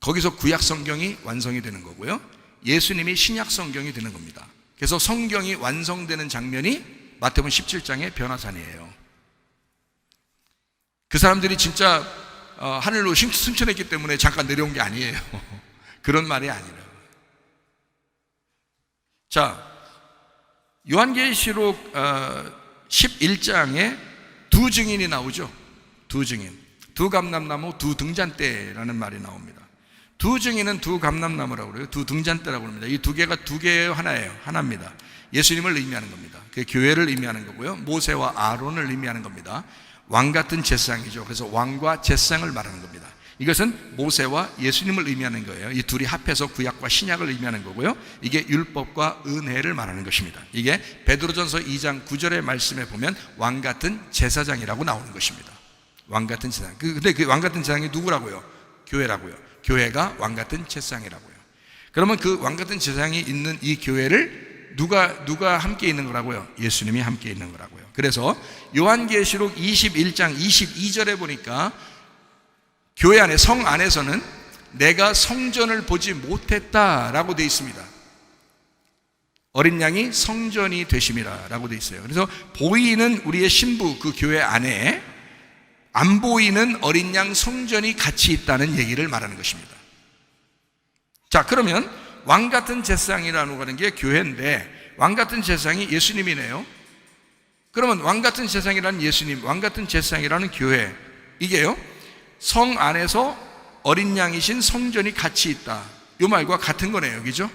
거기서 구약 성경이 완성이 되는 거고요. 예수님이 신약 성경이 되는 겁니다. 그래서 성경이 완성되는 장면이 마태복음 17장의 변화산이에요. 그 사람들이 진짜 하늘로 승천했기 때문에 잠깐 내려온 게 아니에요. 그런 말이 아니라. 자, 요한계시록 11장에 두 증인이 나오죠. 두 증인, 두 감람나무 두 등잔대라는 말이 나옵니다. 두 증인은 두 감람나무라고 그래요. 두 등잔대라고 합니다. 이 두 개가 두 개의 하나예요. 하나입니다. 예수님을 의미하는 겁니다. 그 교회를 의미하는 거고요. 모세와 아론을 의미하는 겁니다. 왕 같은 제사장이죠. 그래서 왕과 제사장을 말하는 겁니다. 이것은 모세와 예수님을 의미하는 거예요. 이 둘이 합해서 구약과 신약을 의미하는 거고요. 이게 율법과 은혜를 말하는 것입니다. 이게 베드로전서 2장 9절의 말씀에 보면 왕 같은 제사장이라고 나오는 것입니다. 왕 같은 제사장. 근데 그 왕 같은 제사장이 누구라고요? 교회라고요. 교회가 왕 같은 제사장이라고요. 그러면 그 왕 같은 제사장이 있는 이 교회를 누가 함께 있는 거라고요? 예수님이 함께 있는 거라고요. 그래서 요한계시록 21장 22절에 보니까 교회 안에, 성 안에서는 내가 성전을 보지 못했다라고 되어 있습니다. 어린 양이 성전이 되심이라 라고 되어 있어요. 그래서 보이는 우리의 신부, 그 교회 안에 안 보이는 어린 양 성전이 같이 있다는 얘기를 말하는 것입니다. 자, 그러면 왕 같은 제사장이라고 하는 게 교회인데, 왕 같은 제사장이 예수님이네요. 그러면 왕 같은 제사장이라는 예수님, 왕 같은 제사장이라는 교회, 이게요, 성 안에서 어린 양이신 성전이 같이 있다, 이 말과 같은 거네요. 그죠?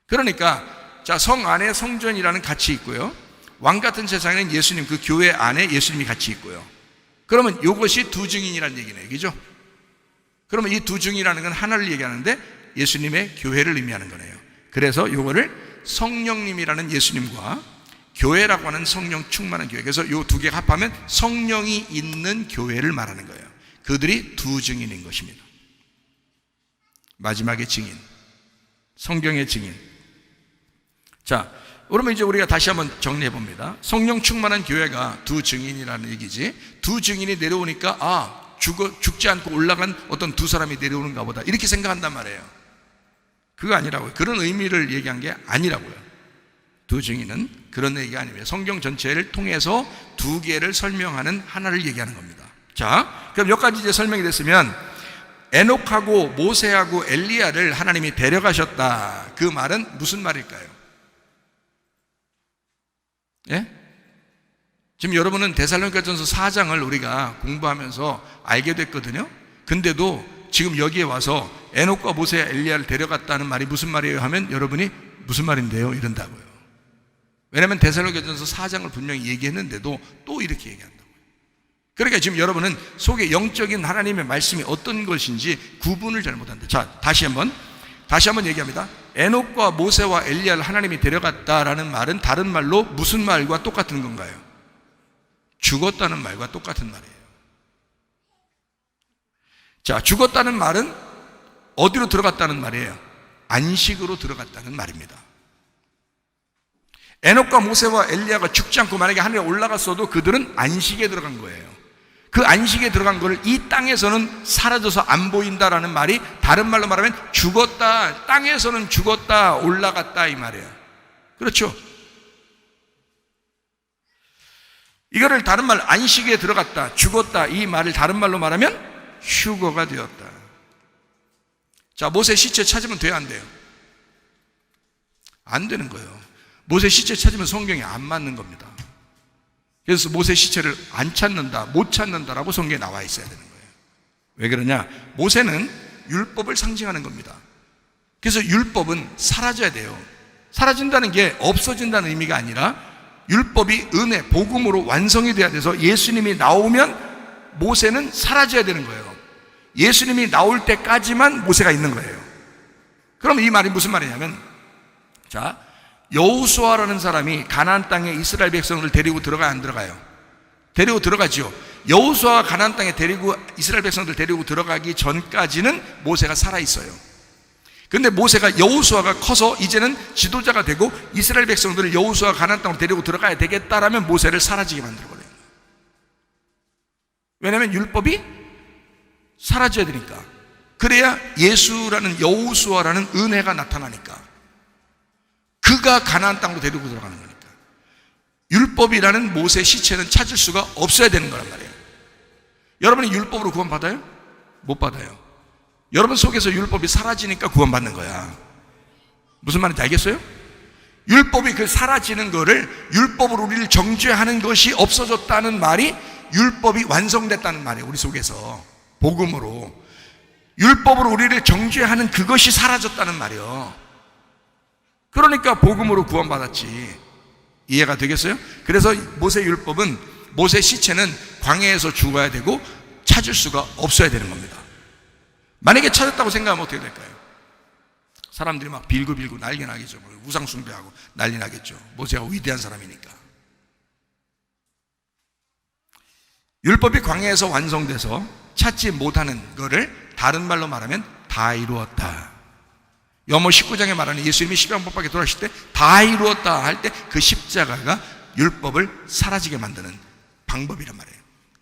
그러니까 자, 성 안에 성전이라는 같이 있고요, 왕 같은 제사장은 예수님, 그 교회 안에 예수님이 같이 있고요. 그러면 이것이 두 증인이라는 얘기네요. 그죠? 그러면 이 두 증인이라는 건 하나를 얘기하는데 예수님의 교회를 의미하는 거네요. 그래서 이거를 성령님이라는 예수님과 교회라고 하는 성령 충만한 교회, 그래서 이 두 개가 합하면 성령이 있는 교회를 말하는 거예요. 그들이 두 증인인 것입니다. 마지막의 증인, 성경의 증인. 자, 그러면 이제 우리가 다시 한번 정리해 봅니다. 성령 충만한 교회가 두 증인이라는 얘기지, 두 증인이 내려오니까 죽지 않고 올라간 어떤 두 사람이 내려오는가 보다, 이렇게 생각한단 말이에요. 그거 아니라고요. 그런 의미를 얘기한 게 아니라고요. 두 증인은 그런 얘기가 아닙니다. 성경 전체를 통해서 두 개를 설명하는 하나를 얘기하는 겁니다. 자, 그럼 여기까지 이제 설명이 됐으면, 에녹하고 모세하고 엘리야를 하나님이 데려가셨다, 그 말은 무슨 말일까요? 예? 지금 여러분은 데살로니가전서 4장을 우리가 공부하면서 알게 됐거든요. 근데도 지금 여기에 와서 에녹과 모세, 엘리야를 데려갔다는 말이 무슨 말이에요 하면 여러분이 무슨 말인데요? 이런다고요. 왜냐하면 데살로니가전서 4장을 분명히 얘기했는데도 또 이렇게 얘기한다고요. 그러니까 지금 여러분은 속에 영적인 하나님의 말씀이 어떤 것인지 구분을 잘 못한다. 자, 다시 한번 얘기합니다. 에녹과 모세와 엘리야를 하나님이 데려갔다라는 말은 다른 말로 무슨 말과 똑같은 건가요? 죽었다는 말과 똑같은 말이에요. 자, 죽었다는 말은 어디로 들어갔다는 말이에요? 안식으로 들어갔다는 말입니다. 에녹과 모세와 엘리야가 죽지 않고 만약에 하늘에 올라갔어도 그들은 안식에 들어간 거예요. 그 안식에 들어간 거를 이 땅에서는 사라져서 안 보인다라는 말이, 다른 말로 말하면 죽었다, 땅에서는 죽었다, 올라갔다, 이 말이에요. 그렇죠? 이거를 다른 말, 안식에 들어갔다, 죽었다, 이 말을 다른 말로 말하면 휴거가 되었다. 자, 모세 시체 찾으면 돼요, 안 돼요? 안 되는 거예요. 모세 시체 찾으면 성경에 안 맞는 겁니다. 그래서 모세 시체를 안 찾는다, 못 찾는다라고 성경에 나와 있어야 되는 거예요. 왜 그러냐? 모세는 율법을 상징하는 겁니다. 그래서 율법은 사라져야 돼요. 사라진다는 게 없어진다는 의미가 아니라 율법이 은혜, 복음으로 완성이 돼야 돼서 예수님이 나오면 모세는 사라져야 되는 거예요. 예수님이 나올 때까지만 모세가 있는 거예요. 그럼 이 말이 무슨 말이냐면, 자, 여호수아라는 사람이 가나안 땅에 이스라엘 백성을 데리고 들어가요, 안 들어가요? 데리고 들어가죠. 여호수아가 가나안 땅에 이스라엘 백성들 데리고 들어가기 전까지는 모세가 살아있어요. 근데 모세가, 여호수아가 커서 이제는 지도자가 되고 이스라엘 백성들을 여호수아가 가나안 땅으로 데리고 들어가야 되겠다라면 모세를 사라지게 만들어버려요. 왜냐하면 율법이 사라져야 되니까. 그래야 예수라는, 여호수아라는 은혜가 나타나니까. 그가 가나안 땅으로 데리고 들어가는 거니까. 율법이라는 모세 시체는 찾을 수가 없어야 되는 거란 말이에요. 여러분이 율법으로 구원받아요? 못 받아요. 여러분 속에서 율법이 사라지니까 구원받는 거야. 무슨 말인지 알겠어요? 율법이 그 사라지는 거를, 율법으로 우리를 정죄하는 것이 없어졌다는 말이 율법이 완성됐다는 말이에요. 우리 속에서 복음으로. 율법으로 우리를 정죄하는 그것이 사라졌다는 말이요. 그러니까 복음으로 구원받았지. 이해가 되겠어요? 그래서 모세 율법은, 모세 시체는 광야에서 죽어야 되고 찾을 수가 없어야 되는 겁니다. 만약에 찾았다고 생각하면 어떻게 될까요? 사람들이 막 빌고 난리 나겠죠. 우상 숭배하고 난리 나겠죠. 모세가 위대한 사람이니까. 율법이 광야에서 완성돼서 찾지 못하는 거를 다른 말로 말하면 다 이루었다. 요한복음 19장에 말하는 예수님이 십자가 못 박혀 돌아가실 때 다 이루었다 할 때 그 십자가가 율법을 사라지게 만드는 방법이란 말이에요.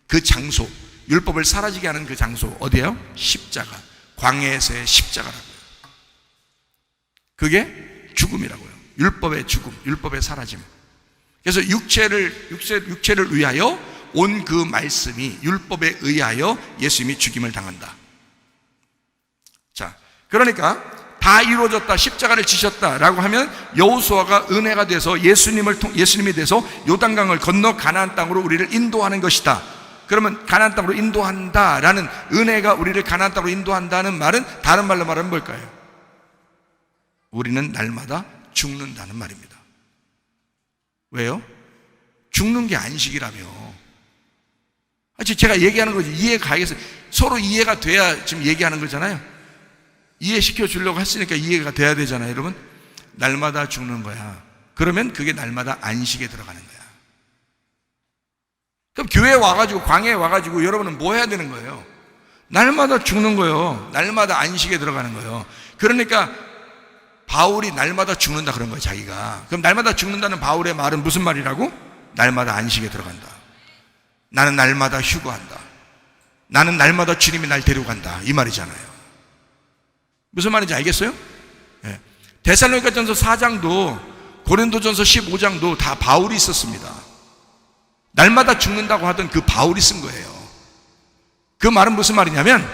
그 장소, 율법을 사라지게 하는 그 장소 어디예요? 십자가. 광야에서의 십자가라고요. 그게 죽음이라고요. 율법의 죽음, 율법의 사라짐. 그래서 육체를 위하여 온 그 말씀이 율법에 의하여 예수님이 죽임을 당한다. 자, 그러니까 다 이루어졌다, 십자가를 지셨다라고 하면 여호수아가 은혜가 돼서 예수님이 돼서 요단강을 건너 가나안 땅으로 우리를 인도하는 것이다. 그러면 가나안 땅으로 인도한다라는, 은혜가 우리를 가나안 땅으로 인도한다는 말은 다른 말로 말하면 뭘까요? 우리는 날마다 죽는다는 말입니다. 왜요? 죽는 게 안식이라며. 제가 얘기하는 거지. 이해가 가겠어요. 서로 이해가 돼야 지금 얘기하는 거잖아요. 이해시켜 주려고 했으니까 이해가 돼야 되잖아요, 여러분. 날마다 죽는 거야. 그러면 그게 날마다 안식에 들어가는 거야. 그럼 교회에 와가지고, 광야에 와가지고 여러분은 뭐 해야 되는 거예요? 날마다 죽는 거예요. 날마다 안식에 들어가는 거예요. 그러니까 바울이 날마다 죽는다 그런 거예요, 자기가. 그럼 날마다 죽는다는 바울의 말은 무슨 말이라고? 날마다 안식에 들어간다. 나는 날마다 휴거한다. 나는 날마다 주님이 날 데려간다. 이 말이잖아요. 무슨 말인지 알겠어요? 네. 데살로니가전서 4장도 고린도전서 15장도 다 바울이 있었습니다. 날마다 죽는다고 하던 그 바울이 쓴 거예요. 그 말은 무슨 말이냐면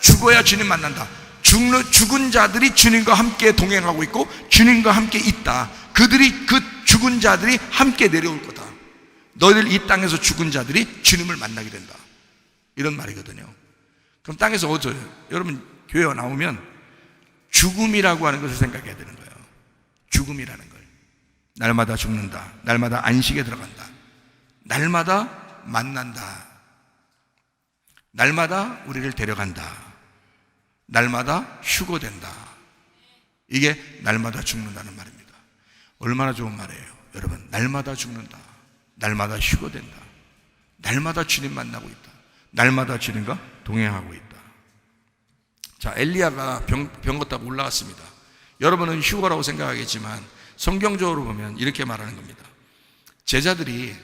죽어야 주님 만난다. 죽은 자들이 주님과 함께 동행하고 있고 주님과 함께 있다. 그 죽은 자들이 함께 내려올 거다. 너희들 이 땅에서 죽은 자들이 주님을 만나게 된다. 이런 말이거든요. 그럼 땅에서 어쩌요? 여러분 교회 나오면 죽음이라고 하는 것을 생각해야 되는 거예요. 죽음이라는 걸. 날마다 죽는다. 날마다 안식에 들어간다. 날마다 만난다. 날마다 우리를 데려간다. 날마다 휴거된다. 이게 날마다 죽는다는 말입니다. 얼마나 좋은 말이에요, 여러분. 날마다 죽는다. 날마다 휴거된다. 날마다 주님 만나고 있다. 날마다 주님과 동행하고 있다. 자, 엘리야가 병 걷다가 올라왔습니다. 여러분은 휴거라고 생각하겠지만 성경적으로 보면 이렇게 말하는 겁니다. 제자들이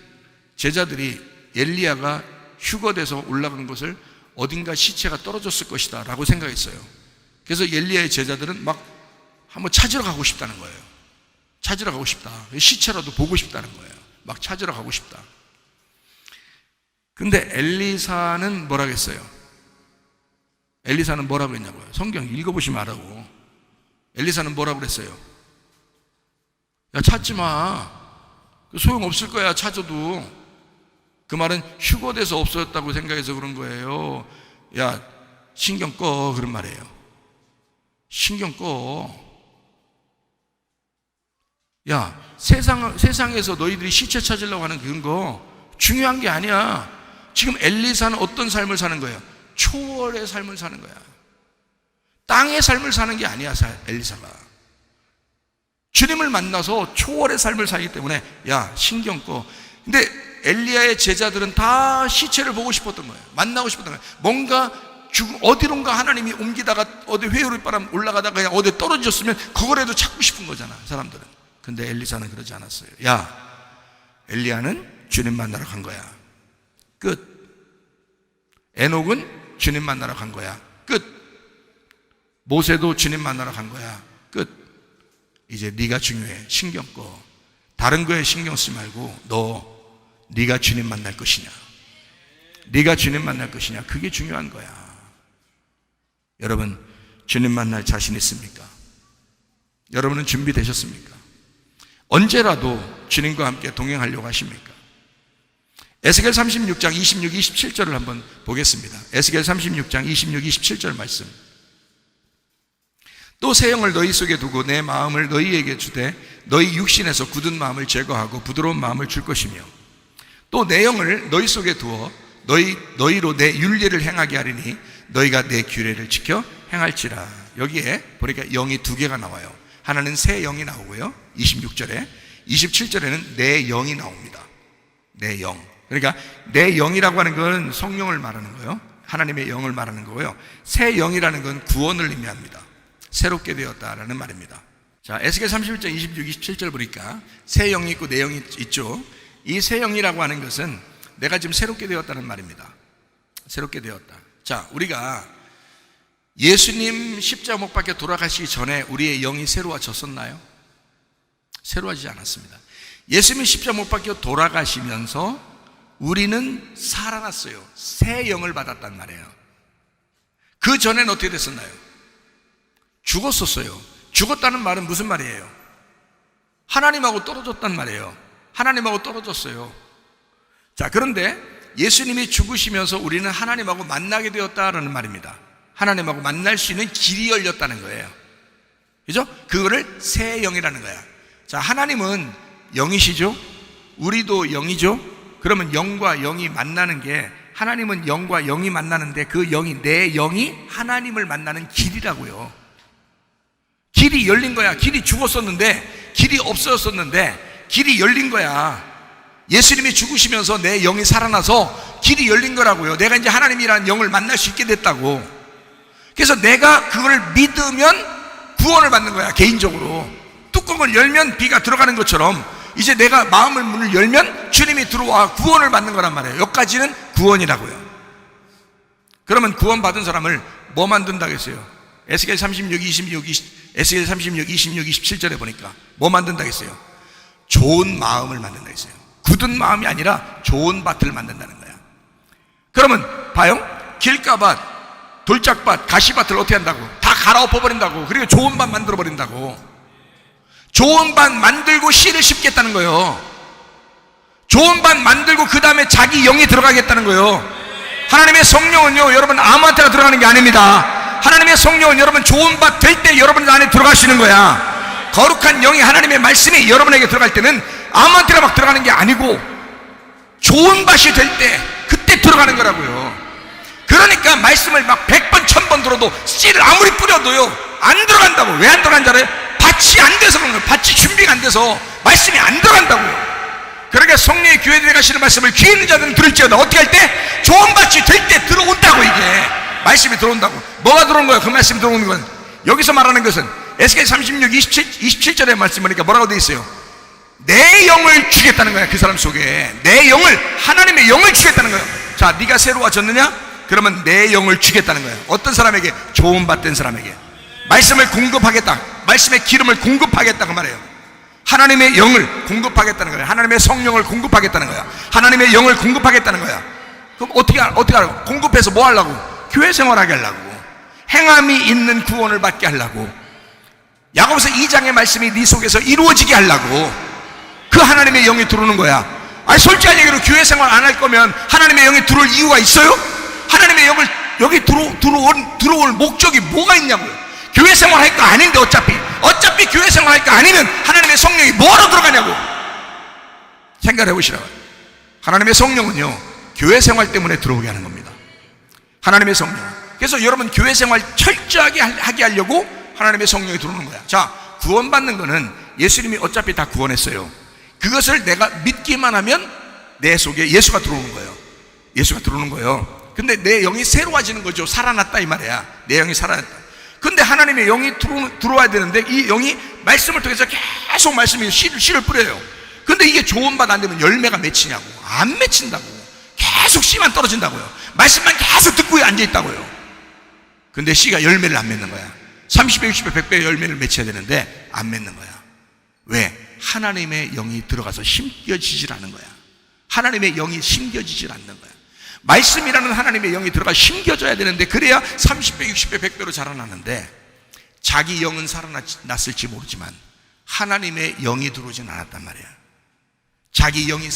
엘리야가 휴거돼서 올라간 것을 어딘가 시체가 떨어졌을 것이다 라고 생각했어요. 그래서 엘리야의 제자들은 막 한번 찾으러 가고 싶다는 거예요. 찾으러 가고 싶다. 시체라도 보고 싶다는 거예요. 막 찾으러 가고 싶다. 근데 엘리사는 뭐라고 했어요? 엘리사는 뭐라고 했냐고요? 성경 읽어보시면 알아고. 엘리사는 뭐라고 그랬어요? 야, 찾지 마. 소용없을 거야, 찾아도. 그 말은 휴거돼서 없어졌다고 생각해서 그런 거예요. 야, 신경 꺼. 그런 말이에요. 신경 꺼. 야, 세상에서 너희들이 시체 찾으려고 하는 그런 거 중요한 게 아니야. 지금 엘리사는 어떤 삶을 사는 거예요? 초월의 삶을 사는 거야. 땅의 삶을 사는 게 아니야, 엘리사가. 주님을 만나서 초월의 삶을 살기 때문에 야, 신경 꺼. 근데 엘리야의 제자들은 다 시체를 보고 싶었던 거예요. 만나고 싶었던 거예요. 뭔가 어디론가 하나님이 옮기다가 어디 회오리 바람 올라가다가 그냥 어디 떨어졌으면 그거라도 찾고 싶은 거잖아, 사람들은. 근데 엘리사는 그러지 않았어요. 야, 엘리야는 주님 만나러 간 거야. 끝. 에녹은 주님 만나러 간 거야. 끝. 모세도 주님 만나러 간 거야. 끝. 이제 네가 중요해. 신경 꺼. 다른 거에 신경 쓰지 말고 네가 주님 만날 것이냐, 네가 주님 만날 것이냐, 그게 중요한 거야. 여러분, 주님 만날 자신 있습니까? 여러분은 준비되셨습니까? 언제라도 주님과 함께 동행하려고 하십니까? 에스겔 36장 26, 27절을 한번 보겠습니다. 에스겔 36장 26, 27절 말씀. 또 새 영을 너희 속에 두고 내 마음을 너희에게 주되 너희 육신에서 굳은 마음을 제거하고 부드러운 마음을 줄 것이며 또 내 영을 너희 속에 두어 너희로 내 윤례를 행하게 하리니 너희가 내 규례를 지켜 행할지라. 여기에 보니까 영이 두 개가 나와요. 하나는 새 영이 나오고요, 26절에 27절에는 내 영이 나옵니다. 내 영. 그러니까 내 영이라고 하는 건 성령을 말하는 거예요. 하나님의 영을 말하는 거고요. 새 영이라는 건 구원을 의미합니다. 새롭게 되었다라는 말입니다. 자, 에스겔 31장 26, 27절 보니까 새 영이 있고 내 영이 있죠. 이 새 영이라고 하는 것은 내가 지금 새롭게 되었다는 말입니다. 새롭게 되었다. 자, 우리가 예수님 십자가 못 박혀 돌아가시기 전에 우리의 영이 새로워졌었나요? 새로워지지 않았습니다. 예수님이 십자가 못 박혀 돌아가시면서 우리는 살아났어요. 새 영을 받았단 말이에요. 그 전에는 어떻게 됐었나요? 죽었었어요. 죽었다는 말은 무슨 말이에요? 하나님하고 떨어졌단 말이에요. 하나님하고 떨어졌어요. 자, 그런데 예수님이 죽으시면서 우리는 하나님하고 만나게 되었다라는 말입니다. 하나님하고 만날 수 있는 길이 열렸다는 거예요. 그죠? 그거를 새 영이라는 거야. 자, 하나님은 영이시죠? 우리도 영이죠? 그러면 영과 영이 만나는 게, 하나님은 영과 영이 만나는데 그 영이, 내 영이 하나님을 만나는 길이라고요. 길이 열린 거야. 길이 죽었었는데, 길이 없어졌었는데 길이 열린 거야. 예수님이 죽으시면서 내 영이 살아나서 길이 열린 거라고요. 내가 이제 하나님이라는 영을 만날 수 있게 됐다고. 그래서 내가 그걸 믿으면 구원을 받는 거야. 개인적으로 뚜껑을 열면 비가 들어가는 것처럼 이제 내가 마음을 문을 열면 주님이 들어와 구원을 받는 거란 말이에요. 여기까지는 구원이라고요. 그러면 구원 받은 사람을 뭐 만든다겠어요? 에스겔 36, 26, 에스겔 36, 26, 27절에 보니까 뭐 만든다겠어요? 좋은 마음을 만든다겠어요. 굳은 마음이 아니라 좋은 밭을 만든다는 거야. 그러면 봐요. 길가밭, 돌짝밭, 가시밭을 어떻게 한다고? 다 갈아엎어 버린다고. 그리고 좋은 밭 만들어 버린다고. 좋은 밭 만들고 씨를 심겠다는 거예요. 좋은 밭 만들고 그 다음에 자기 영이 들어가겠다는 거예요. 하나님의 성령은요, 여러분 아무한테나 들어가는 게 아닙니다. 하나님의 성령은 여러분 좋은 밭 될 때 여러분 안에 들어가시는 거야. 거룩한 영이, 하나님의 말씀이 여러분에게 들어갈 때는 아무한테나 막 들어가는 게 아니고 좋은 밭이 될 때 그때 들어가는 거라고요. 그러니까 말씀을 막 100번 1000번 들어도 씨를 아무리 뿌려도요 안 들어간다고. 왜 안 들어간지 알아요? 밭이 안 돼서 그런 거예요. 밭이 준비가 안 돼서 말씀이 안 들어간다고요. 그러니까 성령의 교회에 들어가시는 말씀을 귀 있는 자들은 들을지어다. 어떻게 할 때? 좋은 밭이 될 때 들어온다고. 이게 말씀이 들어온다고. 뭐가 들어온 거야? 그 말씀이 들어오는 건, 여기서 말하는 것은 에스겔 36, 27절의 말씀 보니까 뭐라고 되어 있어요? 내 영을 주겠다는 거야. 그 사람 속에 내 영을, 하나님의 영을 주겠다는 거야. 자, 네가 새로워졌느냐? 그러면 내 영을 주겠다는 거야. 어떤 사람에게? 좋은 밭 된 사람에게 말씀을 공급하겠다. 말씀의 기름을 공급하겠다 그 말이에요. 하나님의 영을 공급하겠다는 거야. 하나님의 성령을 공급하겠다는 거야. 하나님의 영을 공급하겠다는 거야. 그럼 어떻게 하라고? 공급해서 뭐 하려고? 교회 생활하게 하려고. 행함이 있는 구원을 받게 하려고. 야고보서 2장의 말씀이 네 속에서 이루어지게 하려고 그 하나님의 영이 들어오는 거야. 아니, 솔직한 얘기로 교회 생활 안 할 거면 하나님의 영이 들어올 이유가 있어요? 하나님의 영을 여기 들어올 목적이 뭐가 있냐고요. 교회 생활 할 거 아닌데 어차피 교회 생활 할 거 아니면 하나님의 성령이 뭐하러 들어가냐고 생각해 보시라고. 하나님의 성령은요 교회 생활 때문에 들어오게 하는 겁니다. 하나님의 성령. 그래서 여러분 교회 생활 철저하게 하게 하려고 하나님의 성령이 들어오는 거야. 자, 구원받는 거는 예수님이 어차피 다 구원했어요. 그것을 내가 믿기만 하면 내 속에 예수가 들어오는 거예요. 예수가 들어오는 거예요. 근데 내 영이 새로워지는 거죠. 살아났다 이 말이야. 내 영이 살아났다. 근데 하나님의 영이 들어와야 되는데 이 영이 말씀을 통해서 계속 말씀이 씨를 뿌려요. 근데 이게 좋은 밭 안 되면 열매가 맺히냐고. 안 맺힌다고. 계속 씨만 떨어진다고요. 말씀만 계속 듣고 앉아있다고요. 근데 씨가 열매를 안 맺는 거야. 30배, 60배, 100배 열매를 맺혀야 되는데 안 맺는 거야. 왜? 하나님의 영이 들어가서 심겨지질 않는 거야. 하나님의 영이 심겨지질 않는 거야. 말씀이라는 하나님의 영이 들어가 심겨져야 되는데 그래야 30배, 60배, 100배로 자라나는데 자기 영은 살아났을지 모르지만 하나님의 영이 들어오진 않았단 말이야. 자기 영이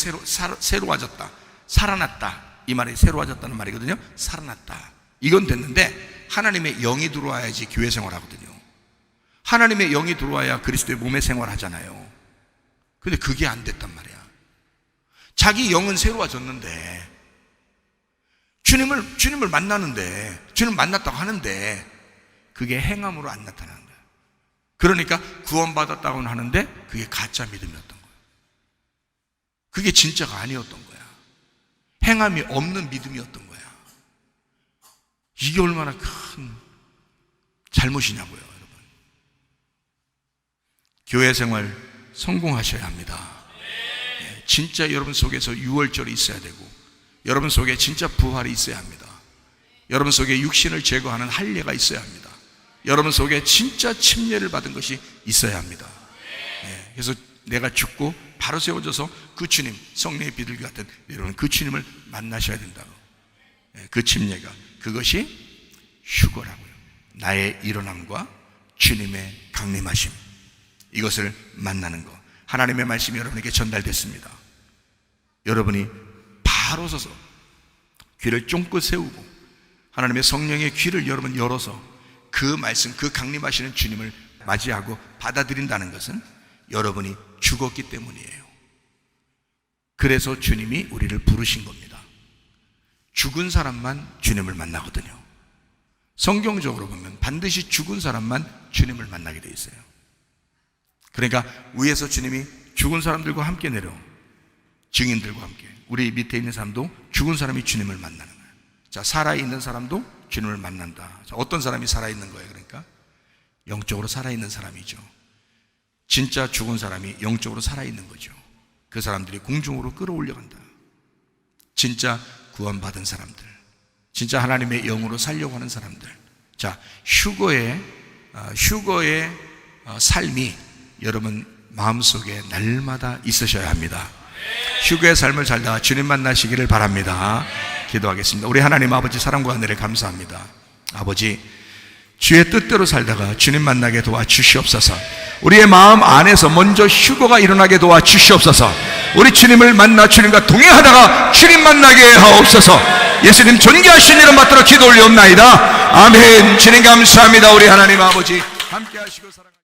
새로워졌다. 살아났다. 이 말이 새로워졌다는 말이거든요. 살아났다. 이건 됐는데 하나님의 영이 들어와야지 교회 생활 하거든요. 하나님의 영이 들어와야 그리스도의 몸의 생활하잖아요. 근데 그게 안 됐단 말이야. 자기 영은 새로워졌는데 주님을 만나는데, 주님을 만났다고 하는데 그게 행함으로 안 나타나는 거야. 그러니까 구원받았다고는 하는데 그게 가짜 믿음이었던 거야. 그게 진짜가 아니었던 거야. 행함이 없는 믿음이었던 거야. 이게 얼마나 큰 잘못이냐고요, 여러분. 교회 생활 성공하셔야 합니다. 진짜 여러분 속에서 유월절이 있어야 되고, 여러분 속에 진짜 부활이 있어야 합니다. 여러분 속에 육신을 제거하는 할례가 있어야 합니다. 여러분 속에 진짜 침례를 받은 것이 있어야 합니다. 그래서 내가 죽고 바로 세워져서 그 주님, 성령의 비둘기 같은 여러분 그 주님을 만나셔야 된다고. 그 침례가, 그것이 휴거라고요. 나의 일어남과 주님의 강림하심, 이것을 만나는 것. 하나님의 말씀이 여러분에게 전달됐습니다. 여러분이 바로 서서 귀를 쫑긋 세우고 하나님의 성령의 귀를 여러분 열어서 그 말씀, 그 강림하시는 주님을 맞이하고 받아들인다는 것은 여러분이 죽었기 때문이에요. 그래서 주님이 우리를 부르신 겁니다. 죽은 사람만 주님을 만나거든요. 성경적으로 보면 반드시 죽은 사람만 주님을 만나게 돼 있어요. 그러니까 위에서 주님이 죽은 사람들과 함께 내려, 증인들과 함께, 우리 밑에 있는 사람도 죽은 사람이 주님을 만나는 거예요. 자, 살아있는 사람도 주님을 만난다. 자, 어떤 사람이 살아있는 거예요? 그러니까 영적으로 살아있는 사람이죠. 진짜 죽은 사람이 영적으로 살아있는 거죠. 그 사람들이 공중으로 끌어올려간다. 진짜 구원받은 사람들, 진짜 하나님의 영으로 살려고 하는 사람들. 자, 휴거의 삶이 여러분 마음속에 날마다 있으셔야 합니다. 휴거의 삶을 살다가 주님 만나시기를 바랍니다. 기도하겠습니다. 우리 하나님 아버지, 사랑과 은혜를 감사합니다. 아버지, 주의 뜻대로 살다가 주님 만나게 도와주시옵소서. 우리의 마음 안에서 먼저 휴거가 일어나게 도와주시옵소서. 우리 주님을 만나 주님과 동행하다가 주님 만나게 하옵소서. 예수님 존귀하신 이름 받들어 기도 올리옵나이다. 아멘. 주님 감사합니다. 우리 하나님 아버지 함께 하시고 사랑